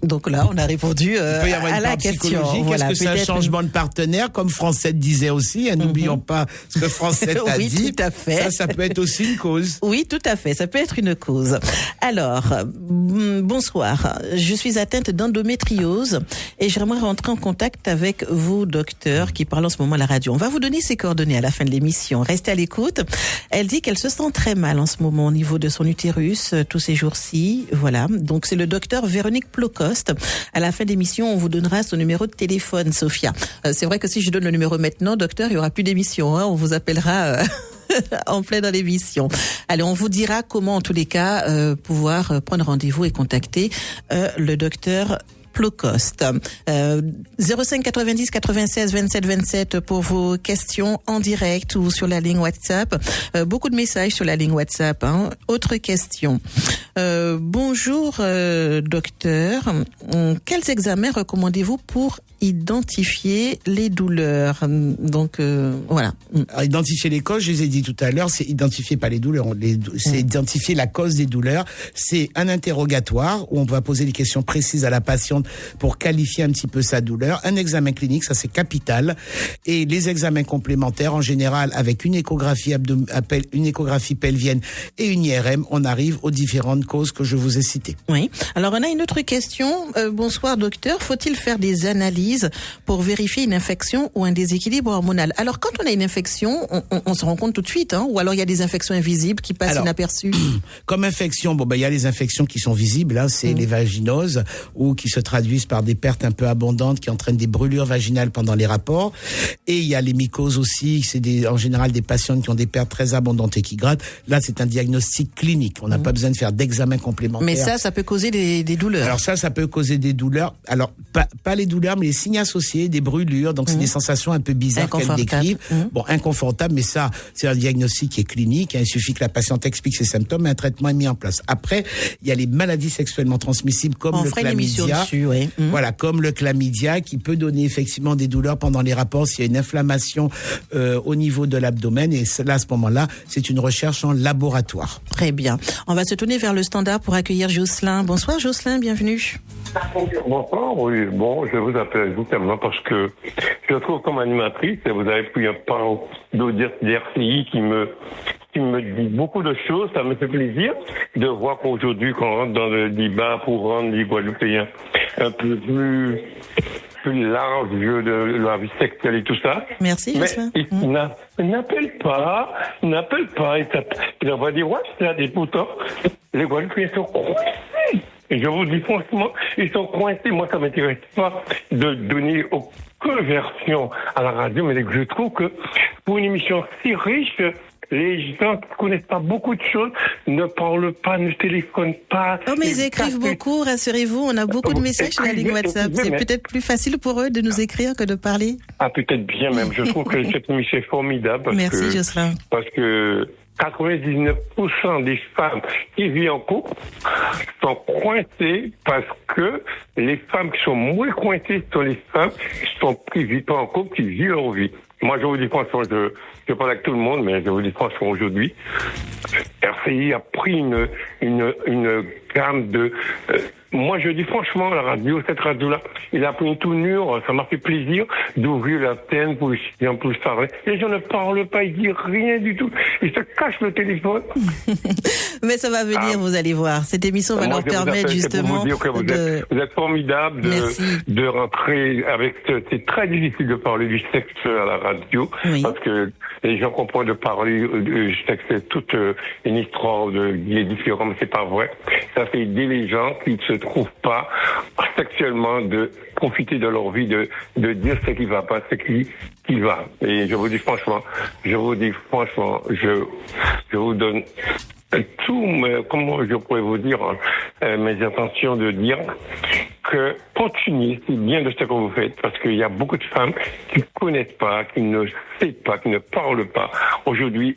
Donc là, on a répondu à la question. Voilà, est-ce que c'est un changement de partenaire, comme Francette disait aussi, n'oublions pas ce que Francette a oui, dit. Tout à fait. Ça peut être aussi une cause. Oui, tout à fait, ça peut être une cause. Alors, bonsoir, je suis atteinte d'endométriose et j'aimerais rentrer en contact avec vous, docteur, qui parle en ce moment à la radio. On va vous donner ses coordonnées à la fin de l'émission. Restez à l'écoute. Elle dit qu'elle se sent très mal en ce moment au niveau de son utérus, tous ces jours-ci. Voilà, donc c'est le docteur Véronique Plocost. À la fin de l'émission, on vous donnera son numéro de téléphone, Sophia. C'est vrai que si je donne le numéro maintenant, docteur, il n'y aura plus d'émission. On vous appellera en plein dans l'émission. Allez, on vous dira comment, en tous les cas, pouvoir prendre rendez-vous et contacter le docteur Plocost. 05 90 96 27 27 pour vos questions en direct ou sur la ligne WhatsApp. Beaucoup de messages sur la ligne WhatsApp. Autre question. Bonjour docteur. Quels examens recommandez-vous pour identifier les douleurs? Donc voilà. Alors, identifier les causes, je les ai dit tout à l'heure, c'est identifier pas les douleurs, c'est identifier la cause des douleurs. C'est un interrogatoire où on va poser des questions précises à la patiente pour qualifier un petit peu sa douleur. Un examen clinique, ça c'est capital. Et les examens complémentaires, en général, avec une échographie une échographie pelvienne et une IRM, on arrive aux différentes causes que je vous ai citées. Oui. Alors on a une autre question. Bonsoir docteur, faut-il faire des analyses pour vérifier une infection ou un déséquilibre hormonal? Alors quand on a une infection, on se rend compte tout de suite, ou alors il y a des infections invisibles qui passent inaperçues? Comme infection, il y a les infections qui sont visibles, c'est les vaginoses, ou qui se traduisent par des pertes un peu abondantes qui entraînent des brûlures vaginales pendant les rapports. Et il y a les mycoses aussi, c'est en général des patientes qui ont des pertes très abondantes et qui grattent. Là, c'est un diagnostic clinique. On n'a pas besoin de faire d'examen complémentaire. Mais ça peut causer des douleurs. Alors ça peut causer des douleurs. Alors, pas les douleurs, mais les signes associés, des brûlures. Donc, c'est des sensations un peu bizarres qu'elle décrivent. Inconfortable, mais ça, c'est un diagnostic qui est clinique. Il suffit que la patiente explique ses symptômes et un traitement est mis en place. Après, il y a les maladies sexuellement transmissibles comme le chlamydia. Voilà, comme le chlamydia qui peut donner effectivement des douleurs pendant les rapports s'il y a une inflammation au niveau de l'abdomen. Et là, à ce moment-là, c'est une recherche en laboratoire. Très bien. On va se tourner vers le standard pour accueillir Jocelyn. Bonsoir Jocelyn, bienvenue. Bonsoir, oui. Bon, je vous appelle justement parce que je trouve comme animatrice, vous avez pris un pan d'RCI qui me dit beaucoup de choses. Ça me fait plaisir de voir qu'aujourd'hui, qu'on rentre dans le débat pour rendre les Guadeloupéens un peu plus large de la vie sexuelle et tout ça. Merci, Jocelyn. Mais n'appelle pas. Il va dire, ouais, et pourtant, les Guadeloupéens sont coincés. Et je vous dis franchement, ils sont coincés. Moi, ça m'intéresse pas de donner aucune version à la radio, mais je trouve que pour une émission si riche, les gens qui ne connaissent pas beaucoup de choses ne parlent pas, ne téléphonent pas. Oh, mais ils écrivent beaucoup, rassurez-vous. On a beaucoup de messages sur la ligne WhatsApp. C'est peut-être plus facile pour eux de nous écrire que de parler. Ah, peut-être bien même. Je trouve que cette émission est formidable. Merci, Jocelyn. Parce que 99% des femmes qui vivent en couple sont coincées parce que les femmes qui sont moins coincées sont les femmes qui vivent pas en couple, qui vivent leur vie. Moi, je vous dis franchement, je parle avec tout le monde, mais je vous dis franchement, aujourd'hui, RCI a pris une gamme de... moi, je dis franchement, cette radio-là, il a pris une tournure, ça m'a fait plaisir d'ouvrir l'antenne pour en plus parler. Les gens ne parlent pas, ils disent rien du tout. Ils se cachent le téléphone. Mais ça va venir, vous allez voir. Cette émission va leur permettre justement vous êtes formidable de rentrer avec... C'est très difficile de parler du sexe à la radio, parce que les gens comprennent de parler du sexe, c'est toute une histoire qui est différente, mais c'est pas vrai. Ça fait aider les gens qui ne se trouvent pas sexuellement de profiter de leur vie, de dire ce qui va pas, ce qui va. Et je vous dis franchement, je vous donne tout, comment je pourrais vous dire, mes intentions de dire que continuez, c'est bien de ce que vous faites, parce qu'il y a beaucoup de femmes qui ne connaissent pas, qui ne savent pas, qui ne parlent pas. Aujourd'hui,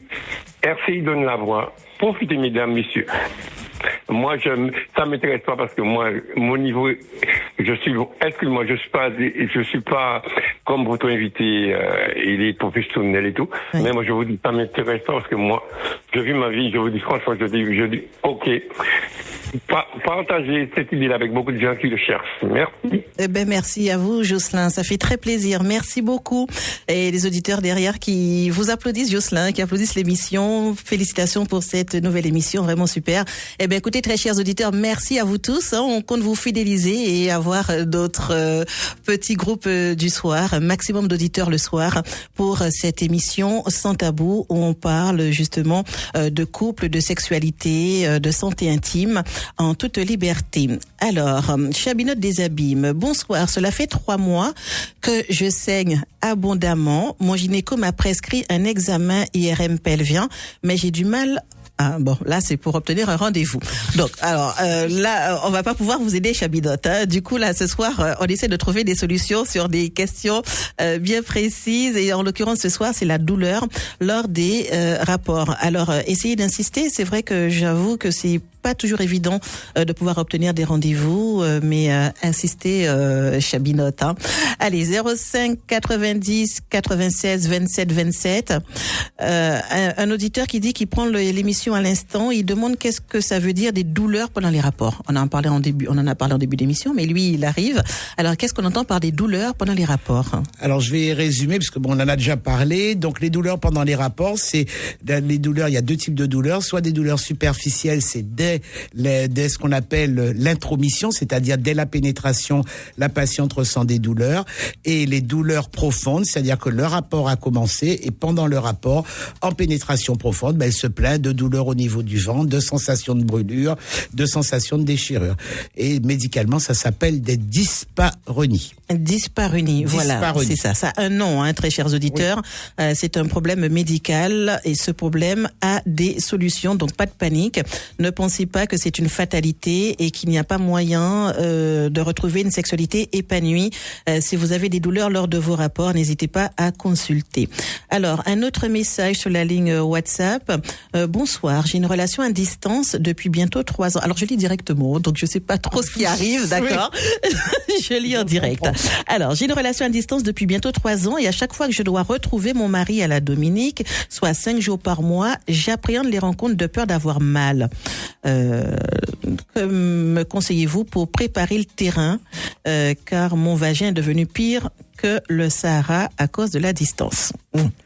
RCI donne la voix. Profitez, mesdames, messieurs. Moi, ça m'intéresse pas parce que moi, mon niveau, je suis pas comme votre invité, il est professionnel et tout. Oui. Mais moi, je vous dis, ça m'intéresse pas parce que moi, je vis ma vie, je vous dis franchement, je dis, ok. Partagez cette idée-là avec beaucoup de gens qui le cherchent. Merci. Eh ben, merci à vous, Jocelyn. Ça fait très plaisir. Merci beaucoup. Et les auditeurs derrière qui vous applaudissent, Jocelyn, qui applaudissent l'émission. Félicitations pour cette nouvelle émission. Vraiment super. Eh ben, écoutez, très chers auditeurs, merci à vous tous. On compte vous fidéliser et avoir d'autres petits groupes du soir, un maximum d'auditeurs le soir pour cette émission Sans Tabou où on parle justement de couple, de sexualité, de santé intime en toute liberté. Alors, Chabinote des Abîmes, bonsoir. Cela fait 3 mois que je saigne abondamment. Mon gynéco m'a prescrit un examen IRM pelvien, mais j'ai du mal. Ah, bon, là, c'est pour obtenir un rendez-vous. Donc, alors, là, on va pas pouvoir vous aider, Chabinote. Hein. Du coup, là, ce soir, on essaie de trouver des solutions sur des questions bien précises. Et en l'occurrence, ce soir, c'est la douleur lors des rapports. Alors, essayez d'insister. C'est vrai que j'avoue que c'est pas toujours évident de pouvoir obtenir des rendez-vous, mais insistez, Chabinote. Hein. Allez, 05 90 96 27 27. Un auditeur qui dit qu'il prend l'émission à l'instant, il demande qu'est-ce que ça veut dire des douleurs pendant les rapports. On en a parlé en début d'émission, mais lui, il arrive. Alors, qu'est-ce qu'on entend par des douleurs pendant les rapports? Alors, je vais résumer, parce que bon, on en a déjà parlé. Donc, les douleurs pendant les rapports, c'est les douleurs, il y a 2 types de douleurs. Soit des douleurs superficielles, c'est dès ce qu'on appelle l'intromission, c'est-à-dire dès la pénétration, la patiente ressent des douleurs, et les douleurs profondes, c'est-à-dire que le rapport a commencé et pendant le rapport, en pénétration profonde, elle se plaint de douleurs au niveau du ventre, de sensations de brûlure, de sensations de déchirure. Et médicalement, ça s'appelle des dyspareunies. Dyspareunie, voilà, c'est ça. Ça a un nom, hein, très chers auditeurs. Oui. C'est un problème médical et ce problème a des solutions, donc pas de panique. Ne pensez pas que c'est une fatalité et qu'il n'y a pas moyen de retrouver une sexualité épanouie. Si vous avez des douleurs lors de vos rapports, n'hésitez pas à consulter. Alors, un autre message sur la ligne WhatsApp. Bonsoir, j'ai une relation à distance depuis bientôt 3 ans. Alors, je lis directement, donc je sais pas trop ce qui arrive, d'accord? Je lis en direct. Alors, j'ai une relation à distance depuis bientôt 3 ans et à chaque fois que je dois retrouver mon mari à la Dominique, soit 5 jours par mois, j'appréhende les rencontres de peur d'avoir mal. Que me conseillez-vous pour préparer le terrain car mon vagin est devenu pire que le Sahara à cause de la distance.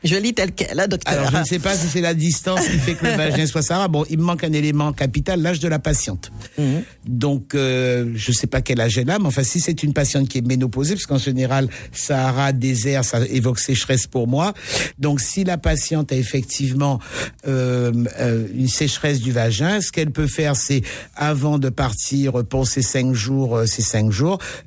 Je lis tel quel, hein, docteur. Alors, je ne sais pas si c'est la distance qui fait que le vagin soit Sahara. Bon, il me manque un élément capital, l'âge de la patiente. Donc, je ne sais pas quel âge elle a, mais enfin, si c'est une patiente qui est ménopausée, parce qu'en général, Sahara, désert, ça évoque sécheresse pour moi. Donc, si la patiente a effectivement une sécheresse du vagin, ce qu'elle peut faire, c'est, avant de partir pour ces 5 jours,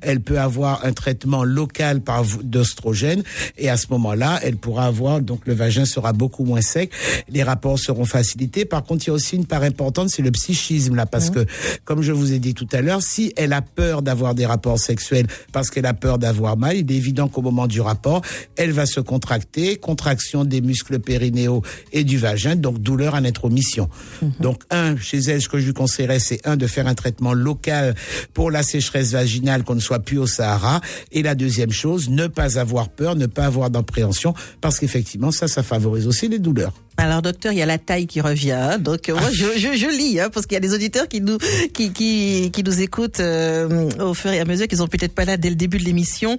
elle peut avoir un traitement local d'oestrogène, et à ce moment-là, elle pourra avoir, donc le vagin sera beaucoup moins sec, les rapports seront facilités. Par contre, il y a aussi une part importante, c'est le psychisme, là, parce que, comme je vous ai dit tout à l'heure, si elle a peur d'avoir des rapports sexuels parce qu'elle a peur d'avoir mal, il est évident qu'au moment du rapport, elle va se contracter, contraction des muscles périnéaux et du vagin, donc douleur à l'intromission. Donc, chez elle, ce que je lui conseillerais, c'est de faire un traitement local pour la sécheresse vaginale, qu'on ne soit plus au Sahara, et la deuxième chose, ne pas avoir peur, ne pas avoir d'appréhension, parce qu'effectivement, ça favorise aussi les douleurs. Alors, docteur, il y a la taille qui revient. Donc, moi, je lis, parce qu'il y a des auditeurs qui nous écoutent au fur et à mesure, qui sont peut-être pas là dès le début de l'émission.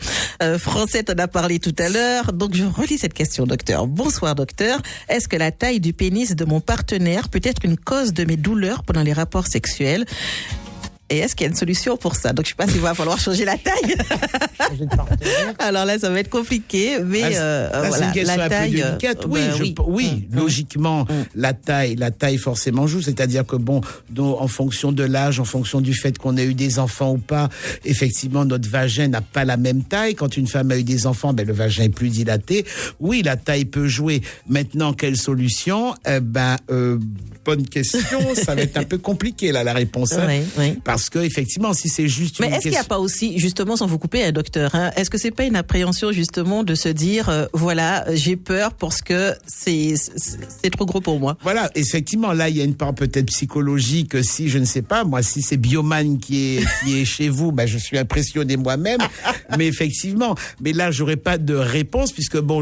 Français en a parlé tout à l'heure. Donc, je relis cette question, docteur. Bonsoir, docteur. Est-ce que la taille du pénis de mon partenaire peut être une cause de mes douleurs pendant les rapports sexuels? Et est-ce qu'il y a une solution pour ça? Donc, je ne sais pas s'il va falloir changer la taille. Alors là, ça va être compliqué, mais voilà, c'est une question la taille, un peu délicate. Oui, logiquement, la taille forcément joue. C'est-à-dire que en fonction de l'âge, en fonction du fait qu'on ait eu des enfants ou pas, effectivement, notre vagin n'a pas la même taille. Quand une femme a eu des enfants, le vagin est plus dilaté. Oui, la taille peut jouer. Maintenant, quelle solution? Bonne question. Ça va être un peu compliqué là, la réponse. Oui. Parce Parce que effectivement, si c'est juste mais est-ce qu'il n'y a pas aussi, justement, sans vous couper, docteur, est-ce que c'est pas une appréhension justement de se dire, voilà, j'ai peur parce que c'est trop gros pour moi. Voilà, effectivement, là, il y a une part peut-être psychologique. Si je ne sais pas, moi, si c'est Bioman qui est chez vous, je suis impressionné moi-même. Mais effectivement, mais là, j'aurais pas de réponse puisque bon,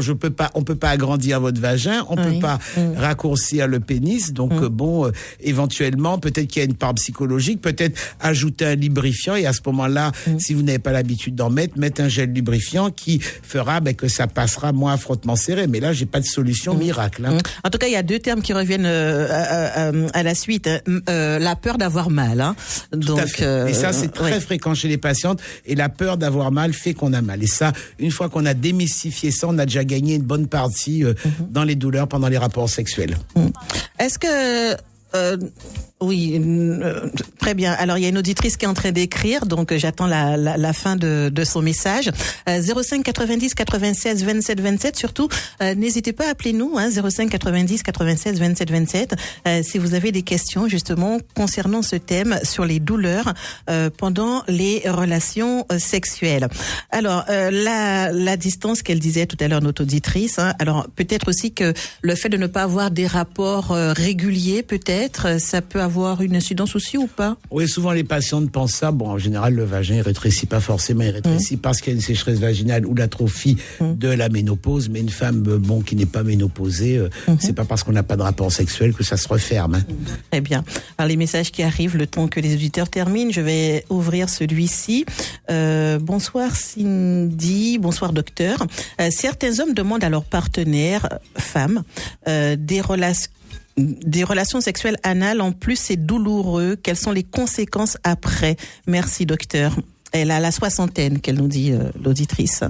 on peut pas agrandir votre vagin, on peut pas raccourcir le pénis. Donc éventuellement, peut-être qu'il y a une part psychologique, peut-être ajouter un lubrifiant et à ce moment-là, si vous n'avez pas l'habitude d'en mettre un gel lubrifiant qui fera que ça passera moins à frottement serré. Mais là, j'ai pas de solution miracle. En tout cas, il y a deux termes qui reviennent à la suite. La peur d'avoir mal. Donc, et ça, c'est très fréquent chez les patientes. Et la peur d'avoir mal fait qu'on a mal. Et ça, une fois qu'on a démystifié ça, on a déjà gagné une bonne partie dans les douleurs pendant les rapports sexuels. Est-ce que... oui, très bien. Alors, il y a une auditrice qui est en train d'écrire, donc j'attends la fin de son message. 05 90 96 27 27. Surtout, n'hésitez pas à appeler nous, 05 90 96 27 27, si vous avez des questions justement concernant ce thème sur les douleurs pendant les relations sexuelles. Alors, la distance qu'elle disait tout à l'heure, notre auditrice. Alors, peut-être aussi que le fait de ne pas avoir des rapports réguliers, peut-être, ça peut avoir une incidence aussi ou pas? Oui, souvent les patientes pensent ça. Bon, en général, le vagin ne rétrécit pas forcément, il rétrécit parce qu'il y a une sécheresse vaginale ou l'atrophie de la ménopause. Mais une femme, qui n'est pas ménopausée, c'est pas parce qu'on n'a pas de rapport sexuel que ça se referme. Très bien. Alors les messages qui arrivent, le temps que les auditeurs terminent, je vais ouvrir celui-ci. Bonsoir Cindy, bonsoir docteur. Certains hommes demandent à leur partenaire femme des relations sexuelles anales, en plus c'est douloureux. Quelles sont les conséquences après? Merci docteur. Elle a la soixantaine, qu'elle nous dit l'auditrice.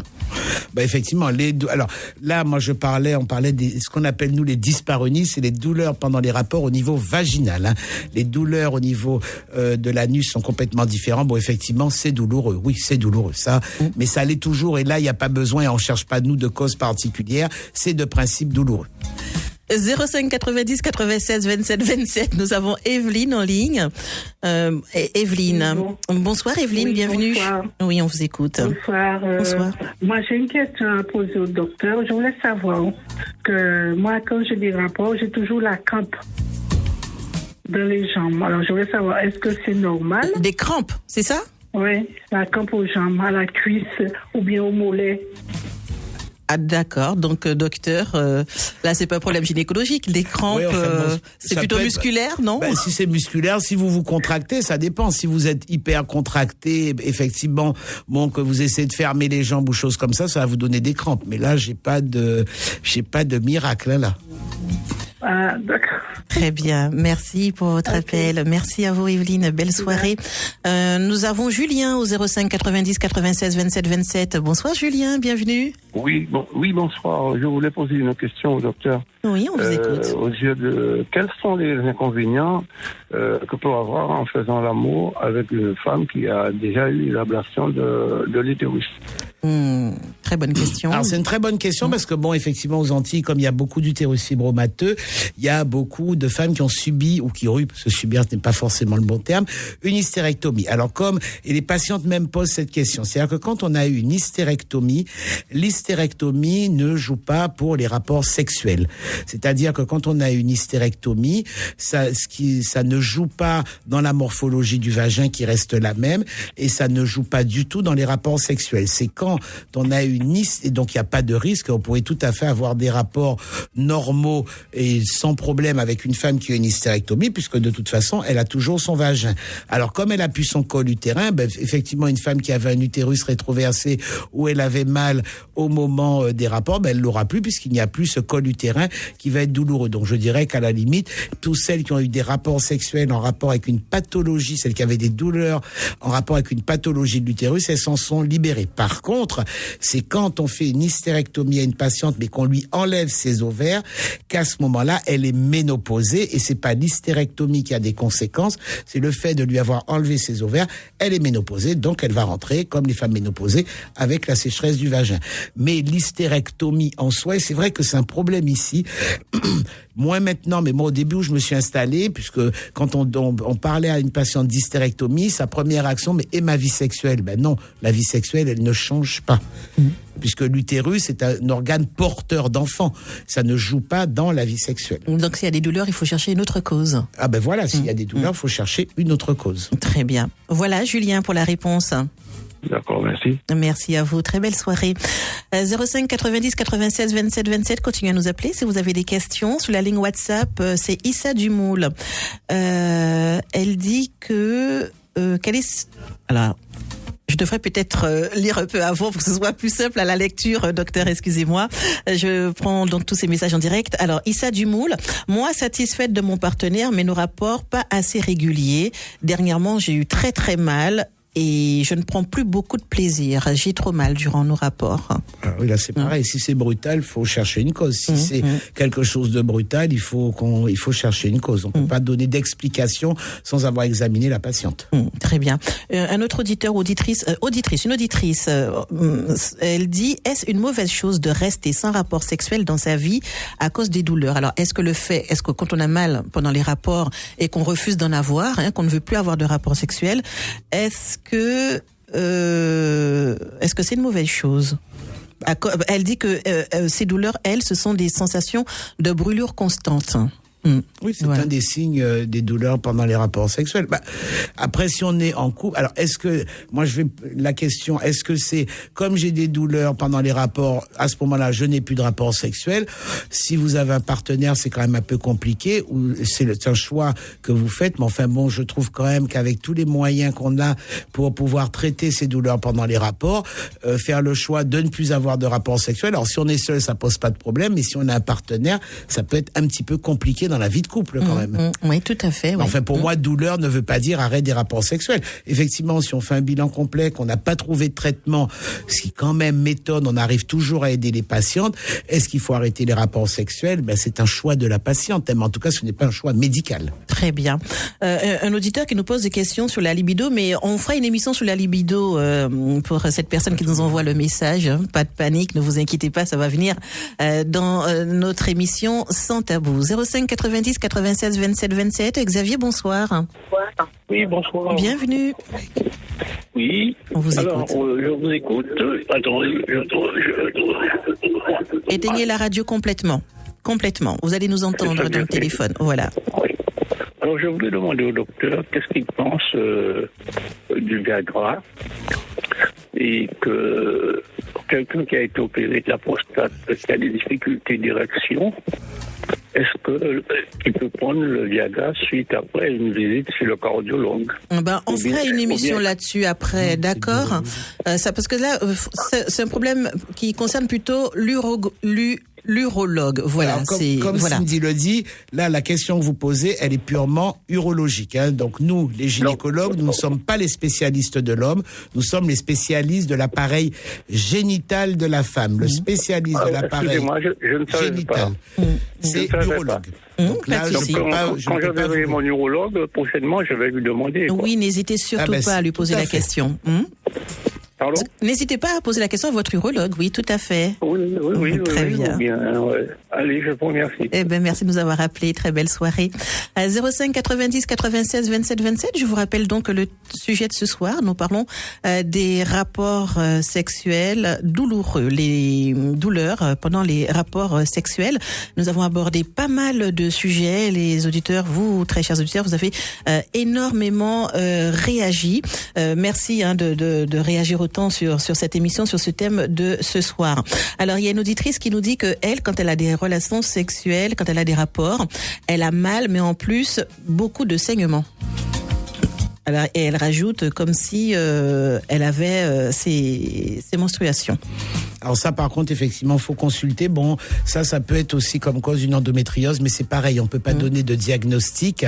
Effectivement, alors là, moi on parlait de ce qu'on appelle nous les dyspareunies, c'est les douleurs pendant les rapports au niveau vaginal. Les douleurs au niveau de l'anus sont complètement différents. Bon, effectivement, c'est douloureux. Oui, c'est douloureux, ça. Mais ça l'est toujours. Et là, il n'y a pas besoin, et on cherche pas nous de cause particulière. C'est de principe douloureux. 05 90 96 27 27. Nous avons Evelyne en ligne. Evelyne. Bonsoir Evelyne, oui, bienvenue. Bonsoir. Oui, on vous écoute. Bonsoir. Bonsoir. Moi, j'ai une question à poser au docteur. Je voulais savoir que moi, quand j'ai des rapports, j'ai toujours la crampe dans les jambes. Alors, je voulais savoir, est-ce que c'est normal? Des crampes, c'est ça? Oui, la crampe aux jambes, à la cuisse ou bien au mollet. Ah, d'accord. Donc, docteur, là, c'est pas un problème gynécologique. Des crampes, c'est plutôt musculaire, non? Si c'est musculaire, si vous vous contractez, ça dépend. Si vous êtes hyper contracté, effectivement, que vous essayez de fermer les jambes ou choses comme ça, ça va vous donner des crampes. Mais là, j'ai pas de miracle, là. Ah, d'accord. Très bien. Merci pour votre appel. Merci à vous, Evelyne. Belle soirée. Nous avons Julien au 05 90 96 27 27. Bonsoir, Julien. Bienvenue. Oui, bonsoir. Je voulais poser une question au docteur. Oui, on vous écoute. Au sujet de quels sont les inconvénients que peut avoir en faisant l'amour avec une femme qui a déjà eu l'ablation de l'utérus? Très bonne question. Alors c'est une très bonne question parce que effectivement aux Antilles, comme il y a beaucoup d'utérus fibromateux, il y a beaucoup de femmes qui ont subi ou qui ont eu, parce que subir ce n'est pas forcément le bon terme, une hystérectomie. Alors et les patientes même posent cette question, c'est-à-dire que quand on a eu une hystérectomie, l'hystérectomie ne joue pas pour les rapports sexuels. C'est-à-dire que quand on a une hystérectomie, ça ne joue pas dans la morphologie du vagin qui reste la même et ça ne joue pas du tout dans les rapports sexuels. C'est quand on a une et donc il n'y a pas de risque, on pourrait tout à fait avoir des rapports normaux et sans problème avec une femme qui a une hystérectomie puisque de toute façon elle a toujours son vagin. Alors comme elle a plus son col utérin, effectivement une femme qui avait un utérus rétroversé où elle avait mal au moment des rapports, elle l'aura plus puisqu'il n'y a plus ce col utérin qui va être douloureux. Donc je dirais qu'à la limite, toutes celles qui ont eu des rapports sexuels en rapport avec une pathologie, celles qui avaient des douleurs en rapport avec une pathologie de l'utérus, elles s'en sont libérées. Par contre, contre, c'est quand on fait une hystérectomie à une patiente, mais qu'on lui enlève ses ovaires, qu'à ce moment-là, elle est ménopausée, et c'est pas l'hystérectomie qui a des conséquences, c'est le fait de lui avoir enlevé ses ovaires, elle est ménopausée, donc elle va rentrer, comme les femmes ménopausées, avec la sécheresse du vagin. Mais l'hystérectomie en soi, et c'est vrai que c'est un problème ici, moins maintenant, mais moi au début où je me suis installé, puisque quand on parlait à une patiente d'hystérectomie, sa première action, mais et ma vie sexuelle? Ben non, la vie sexuelle, elle ne change pas. Puisque l'utérus est un organe porteur d'enfants. Ça ne joue pas dans la vie sexuelle. Donc s'il y a des douleurs, il faut chercher une autre cause. Ah ben voilà, s'il y a des douleurs, il faut chercher une autre cause. Très bien. Voilà, Julien, pour la réponse. D'accord, merci. Merci à vous. Très belle soirée. 05 90 96 27 27. Continuez à nous appeler si vous avez des questions. Sur la ligne WhatsApp, c'est Issa Dumoul. Elle dit que... quelle est... Alors... Je devrais peut-être lire un peu avant pour que ce soit plus simple à la lecture, docteur, excusez-moi. Je prends donc tous ces messages en direct. Alors, Issa Dumoul, moi satisfaite de mon partenaire, mais nos rapports pas assez réguliers. Dernièrement, j'ai eu très très mal et je ne prends plus beaucoup de plaisir. J'ai trop mal durant nos rapports. Ah oui, là c'est pareil. Si c'est brutal, il faut chercher une cause. Si c'est quelque chose de brutal, il faut chercher une cause. On ne peut pas donner d'explication sans avoir examiné la patiente. Très bien. Un autre auditeur, une auditrice, elle dit, est-ce une mauvaise chose de rester sans rapport sexuel dans sa vie à cause des douleurs? Alors, est-ce que quand on a mal pendant les rapports et qu'on refuse d'en avoir, qu'on ne veut plus avoir de rapport sexuel, est-ce que c'est une mauvaise chose? Elle dit que ces douleurs, ce sont des sensations de brûlure constante. Oui, c'est un des signes des douleurs pendant les rapports sexuels. Après, si on est en couple, alors est-ce que c'est comme j'ai des douleurs pendant les rapports, à ce moment-là, je n'ai plus de rapport sexuel. Si vous avez un partenaire, c'est quand même un peu compliqué, ou c'est un choix que vous faites. Mais enfin bon, je trouve quand même qu'avec tous les moyens qu'on a pour pouvoir traiter ces douleurs pendant les rapports, faire le choix de ne plus avoir de rapport sexuel. Alors si on est seul, ça pose pas de problème, mais si on a un partenaire, ça peut être un petit peu compliqué dans la vie de couple quand même. Oui, tout à fait. Oui. Enfin, pour moi, douleur ne veut pas dire arrêt des rapports sexuels. Effectivement, si on fait un bilan complet, qu'on n'a pas trouvé de traitement, ce qui quand même m'étonne, on arrive toujours à aider les patientes. Est-ce qu'il faut arrêter les rapports sexuels? C'est un choix de la patiente, mais en tout cas, ce n'est pas un choix médical. Très bien. Un auditeur qui nous pose des questions sur la libido, mais on fera une émission sur la libido pour cette personne qui nous envoie le message. Pas de panique, ne vous inquiétez pas, ça va venir dans notre émission sans tabou. 05 90 96 27 27. Xavier, bonsoir. Oui, bonsoir. Bienvenue. Oui. On vous écoute. Alors, je vous écoute. Attendez, éteignez la radio complètement. Complètement. Vous allez nous entendre dans le téléphone. Voilà. Oui. Alors, je voulais demander au docteur qu'est-ce qu'il pense du Viagra et que quelqu'un qui a été opéré de la prostate, qui a des difficultés d'érection, est-ce qu'il peut prendre le Viagra suite après une visite chez le cardiologue? On fera une émission là-dessus après, d'accord? Parce que là, c'est un problème qui concerne plutôt l'urologue. Voilà. Alors, comme Cindy le dit, là, la question que vous posez, elle est purement urologique. Donc nous, les gynécologues, nous ne sommes pas les spécialistes de l'homme, nous sommes les spécialistes de l'appareil génital de la femme. Le spécialiste de l'appareil génital, c'est l'urologue. Donc là, quand je verrai mon urologue, prochainement, je vais lui demander. Oui, n'hésitez surtout pas à lui poser la question. Pardon? N'hésitez pas à poser la question à votre urologue, oui, tout à fait. Oui, très bien. Ouais. Allez, je vous remercie. Merci de nous avoir appelés, très belle soirée. 05 90 96 27 27, je vous rappelle donc le sujet de ce soir, nous parlons des rapports sexuels douloureux, les douleurs pendant les rapports sexuels. Nous avons abordé pas mal de sujets, les auditeurs, vous, très chers auditeurs, vous avez énormément réagi. Merci de réagir autant sur cette émission, sur ce thème de ce soir. Alors, il y a une auditrice qui nous dit que elle, quand elle a des relations sexuelles, quand elle a des rapports, elle a mal, mais en plus, beaucoup de saignements. Alors, et elle rajoute comme si elle avait ses menstruations. Alors ça, par contre, effectivement, faut consulter. Bon, ça peut être aussi comme cause d'une endométriose, mais c'est pareil, on peut pas donner de diagnostic.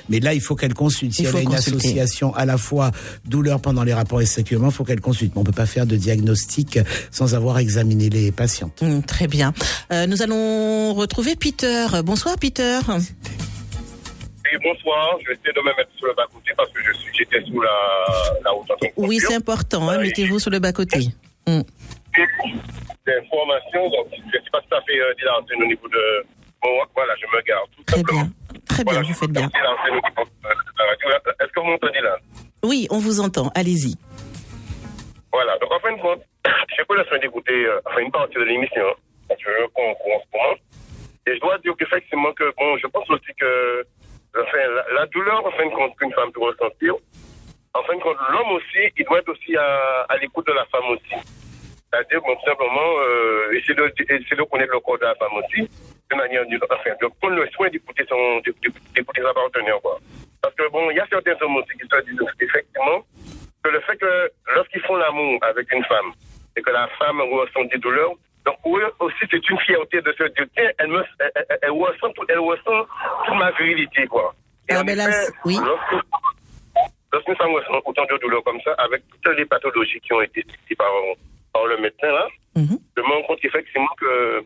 Mais là, il faut qu'elle consulte. Si elle a une association à la fois douleur pendant les rapports sexuellement, il faut qu'elle consulte. Mais on peut pas faire de diagnostic sans avoir examiné les patientes. Très bien. Nous allons retrouver Peter. Bonsoir, Peter. Oui, bonsoir. Je vais essayer de me mettre sur le bas-côté parce que j'étais sous la haute tension. Oui, c'est important. Mettez-vous sur le bas-côté. Des informations, donc je ne suis pas tout à fait dilaté au niveau de... Bon, voilà, je me garde. Tout Très simplement. bien. Très bien, vous faites bien. Est-ce que vous m'entendez là? Oui, on vous entend. Allez-y. Voilà, donc en fin de compte, j'ai pris le soin d'écouter une partie de l'émission, qu'on commence. Et je dois dire qu'effectivement, je pense aussi que la douleur, en fin de compte, qu'une femme peut ressentir, en fin de compte, l'homme aussi, il doit être aussi à l'écoute de la femme aussi. C'est-à-dire, tout simplement, essayer de connaître le corps de la femme aussi, de manière, de prendre le soin d'écouter sa partenaire, quoi. Parce que, il y a certains hommes aussi qui se disent, effectivement, que le fait que, lorsqu'ils font l'amour avec une femme, et que la femme ressent des douleurs, donc pour eux aussi, c'est une fierté de se dire, tiens, elle ressent toute ma virilité, quoi. Et en effet, oui. Lorsqu'une femme ressent autant de douleurs comme ça, avec toutes les pathologies qui ont été citées par le médecin, là, je me rends compte effectivement que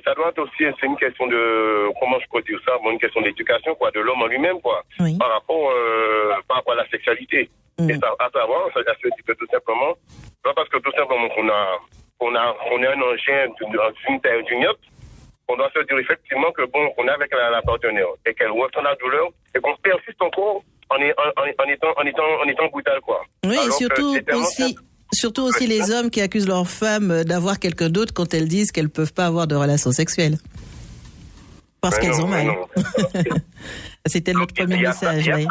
ça doit être aussi, c'est une question de, comment je peux dire ça, une question d'éducation, quoi, de l'homme en lui-même, quoi, par rapport à la sexualité. Et ça, à savoir, ça se dit que tout simplement, pas parce que tout simplement qu'on a un engin d'une terre d'une yacht, on doit se dire effectivement que qu'on est avec la partenaire et qu'elle ressent la douleur et qu'on persiste encore en étant brutal, quoi. Oui, et surtout aussi les hommes qui accusent leurs femmes d'avoir quelqu'un d'autre quand elles disent qu'elles peuvent pas avoir de relations sexuelles. Parce qu'elles ont mal. C'était notre premier message, oui.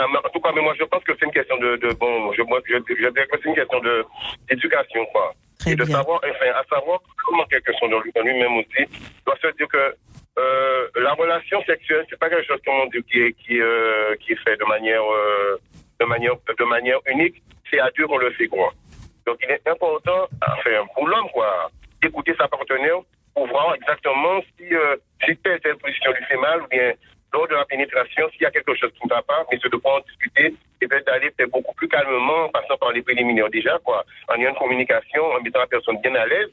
En tout cas, mais moi je pense que c'est une question je dirais que c'est une question d'éducation, quoi. Très et de bien. savoir comment quelque chose dans lui-même aussi doit se dire que la relation sexuelle, c'est pas quelque chose qui est fait de manière unique. C'est à deux qu'on le fait, quoi. Donc il est important, pour l'homme, quoi, d'écouter sa partenaire pour voir exactement si telle position lui fait mal ou bien lors de la pénétration, s'il y a quelque chose qui ne va pas, mais c'est de pouvoir en discuter et peut-être d'aller beaucoup plus calmement, en passant par les préliminaires déjà, quoi, en ayant une communication, en mettant la personne bien à l'aise,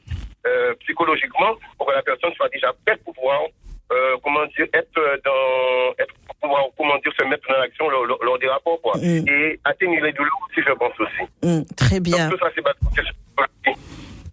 psychologiquement, pour que la personne soit déjà prête pour pouvoir, se mettre dans l'action lors des rapports, quoi. Et atteindre les douleurs aussi, je pense aussi. Très bien. Donc, tout ça, c'est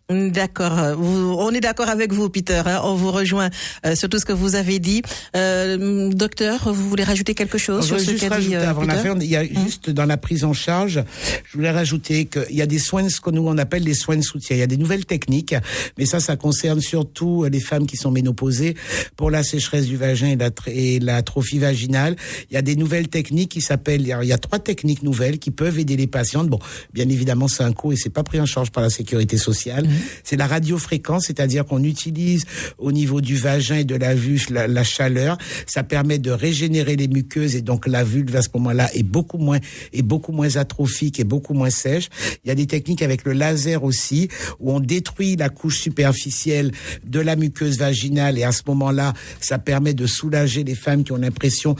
D'accord. On est d'accord avec vous, Peter. On vous rejoint sur tout ce que vous avez dit. Docteur, vous voulez rajouter quelque chose sur ce qu'a dit avant Peter? la fin, il y a juste dans la prise en charge, je voulais rajouter qu'il y a des soins, ce que nous on appelle des soins de soutien. Il y a des nouvelles techniques, mais ça concerne surtout les femmes qui sont ménopausées pour la sécheresse du vagin et l'atrophie vaginale. Il y a des nouvelles techniques qui s'appellent, il y a 3 techniques nouvelles qui peuvent aider les patientes. Bon, bien évidemment, c'est un coût et c'est pas pris en charge par la sécurité sociale. C'est la radiofréquence, c'est-à-dire qu'on utilise au niveau du vagin et de la vulve la chaleur. Ça permet de régénérer les muqueuses et donc la vulve à ce moment-là est beaucoup moins atrophique et beaucoup moins sèche. Il y a des techniques avec le laser aussi où on détruit la couche superficielle de la muqueuse vaginale et à ce moment-là, ça permet de soulager les femmes qui ont l'impression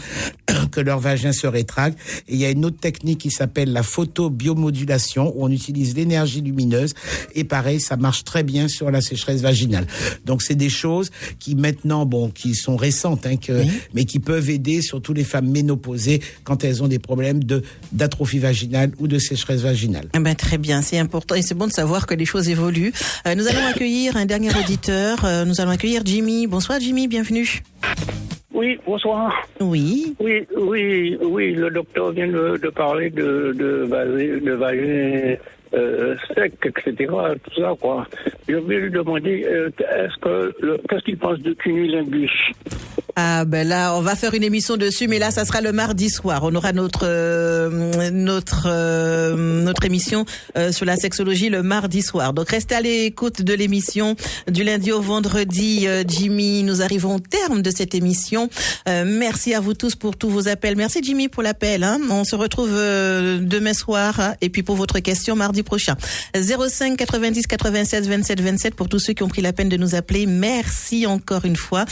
que leur vagin se rétracte. Et il y a une autre technique qui s'appelle la photobiomodulation où on utilise l'énergie lumineuse et pareil, ça marche très bien sur la sécheresse vaginale. Donc c'est des choses qui maintenant, qui sont récentes, mais qui peuvent aider surtout les femmes ménopausées quand elles ont des problèmes d'atrophie vaginale ou de sécheresse vaginale. Très bien, c'est important et c'est bon de savoir que les choses évoluent. Nous allons accueillir un dernier auditeur. Nous allons accueillir Jimmy. Bonsoir Jimmy, bienvenue. Oui, bonsoir. Oui. Oui, le docteur vient de parler de vagin sec, etc., tout ça, quoi. Je vais lui demander, qu'est-ce qu'il pense de cunnilingus? Ah ben là, on va faire une émission dessus, mais là, ça sera le mardi soir. On aura notre émission sur la sexologie le mardi soir. Donc restez à l'écoute de l'émission du lundi au vendredi. Jimmy, nous arrivons au terme de cette émission. Merci à vous tous pour tous vos appels. Merci Jimmy pour l'appel. Hein. On se retrouve demain soir et puis pour votre question mardi prochain. 05 90 96 27 27 pour tous ceux qui ont pris la peine de nous appeler. Merci encore une fois.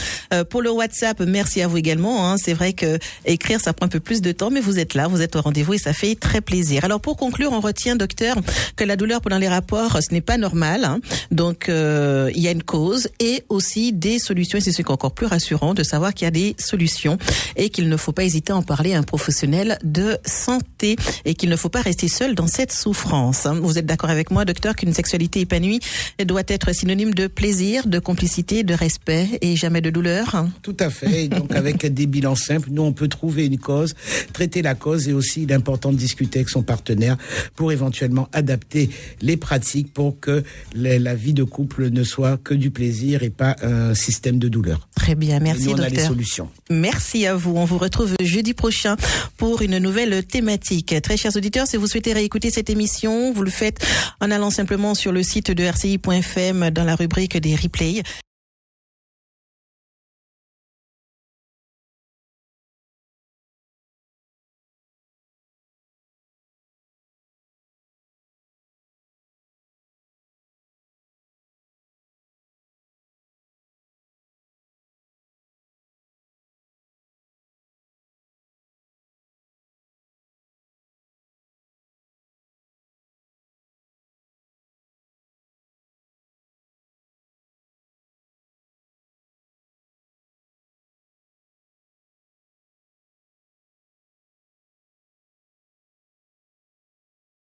Pour le WhatsApp, merci à vous également. Hein. C'est vrai que écrire, ça prend un peu plus de temps, mais vous êtes là, vous êtes au rendez-vous et ça fait très plaisir. Alors pour conclure, on retient, docteur, que la douleur pendant les rapports, ce n'est pas normal. Hein. Donc il y a une cause et aussi des solutions. Et c'est ce qui est encore plus rassurant de savoir qu'il y a des solutions et qu'il ne faut pas hésiter à en parler à un professionnel de santé et qu'il ne faut pas rester seul dans cette souffrance. Vous êtes d'accord avec moi, docteur, qu'une sexualité épanouie doit être synonyme de plaisir, de complicité, de respect et jamais de douleur? Tout à fait. Et donc avec des bilans simples, nous on peut trouver une cause, traiter la cause et aussi il est important de discuter avec son partenaire pour éventuellement adapter les pratiques pour que la vie de couple ne soit que du plaisir et pas un système de douleur. Très bien, merci docteur. On a les solutions. Merci à vous. On vous retrouve jeudi prochain pour une nouvelle thématique. Très chers auditeurs, si vous souhaitez réécouter cette émission, vous le faites en allant simplement sur le site de RCI.fm dans la rubrique des replays.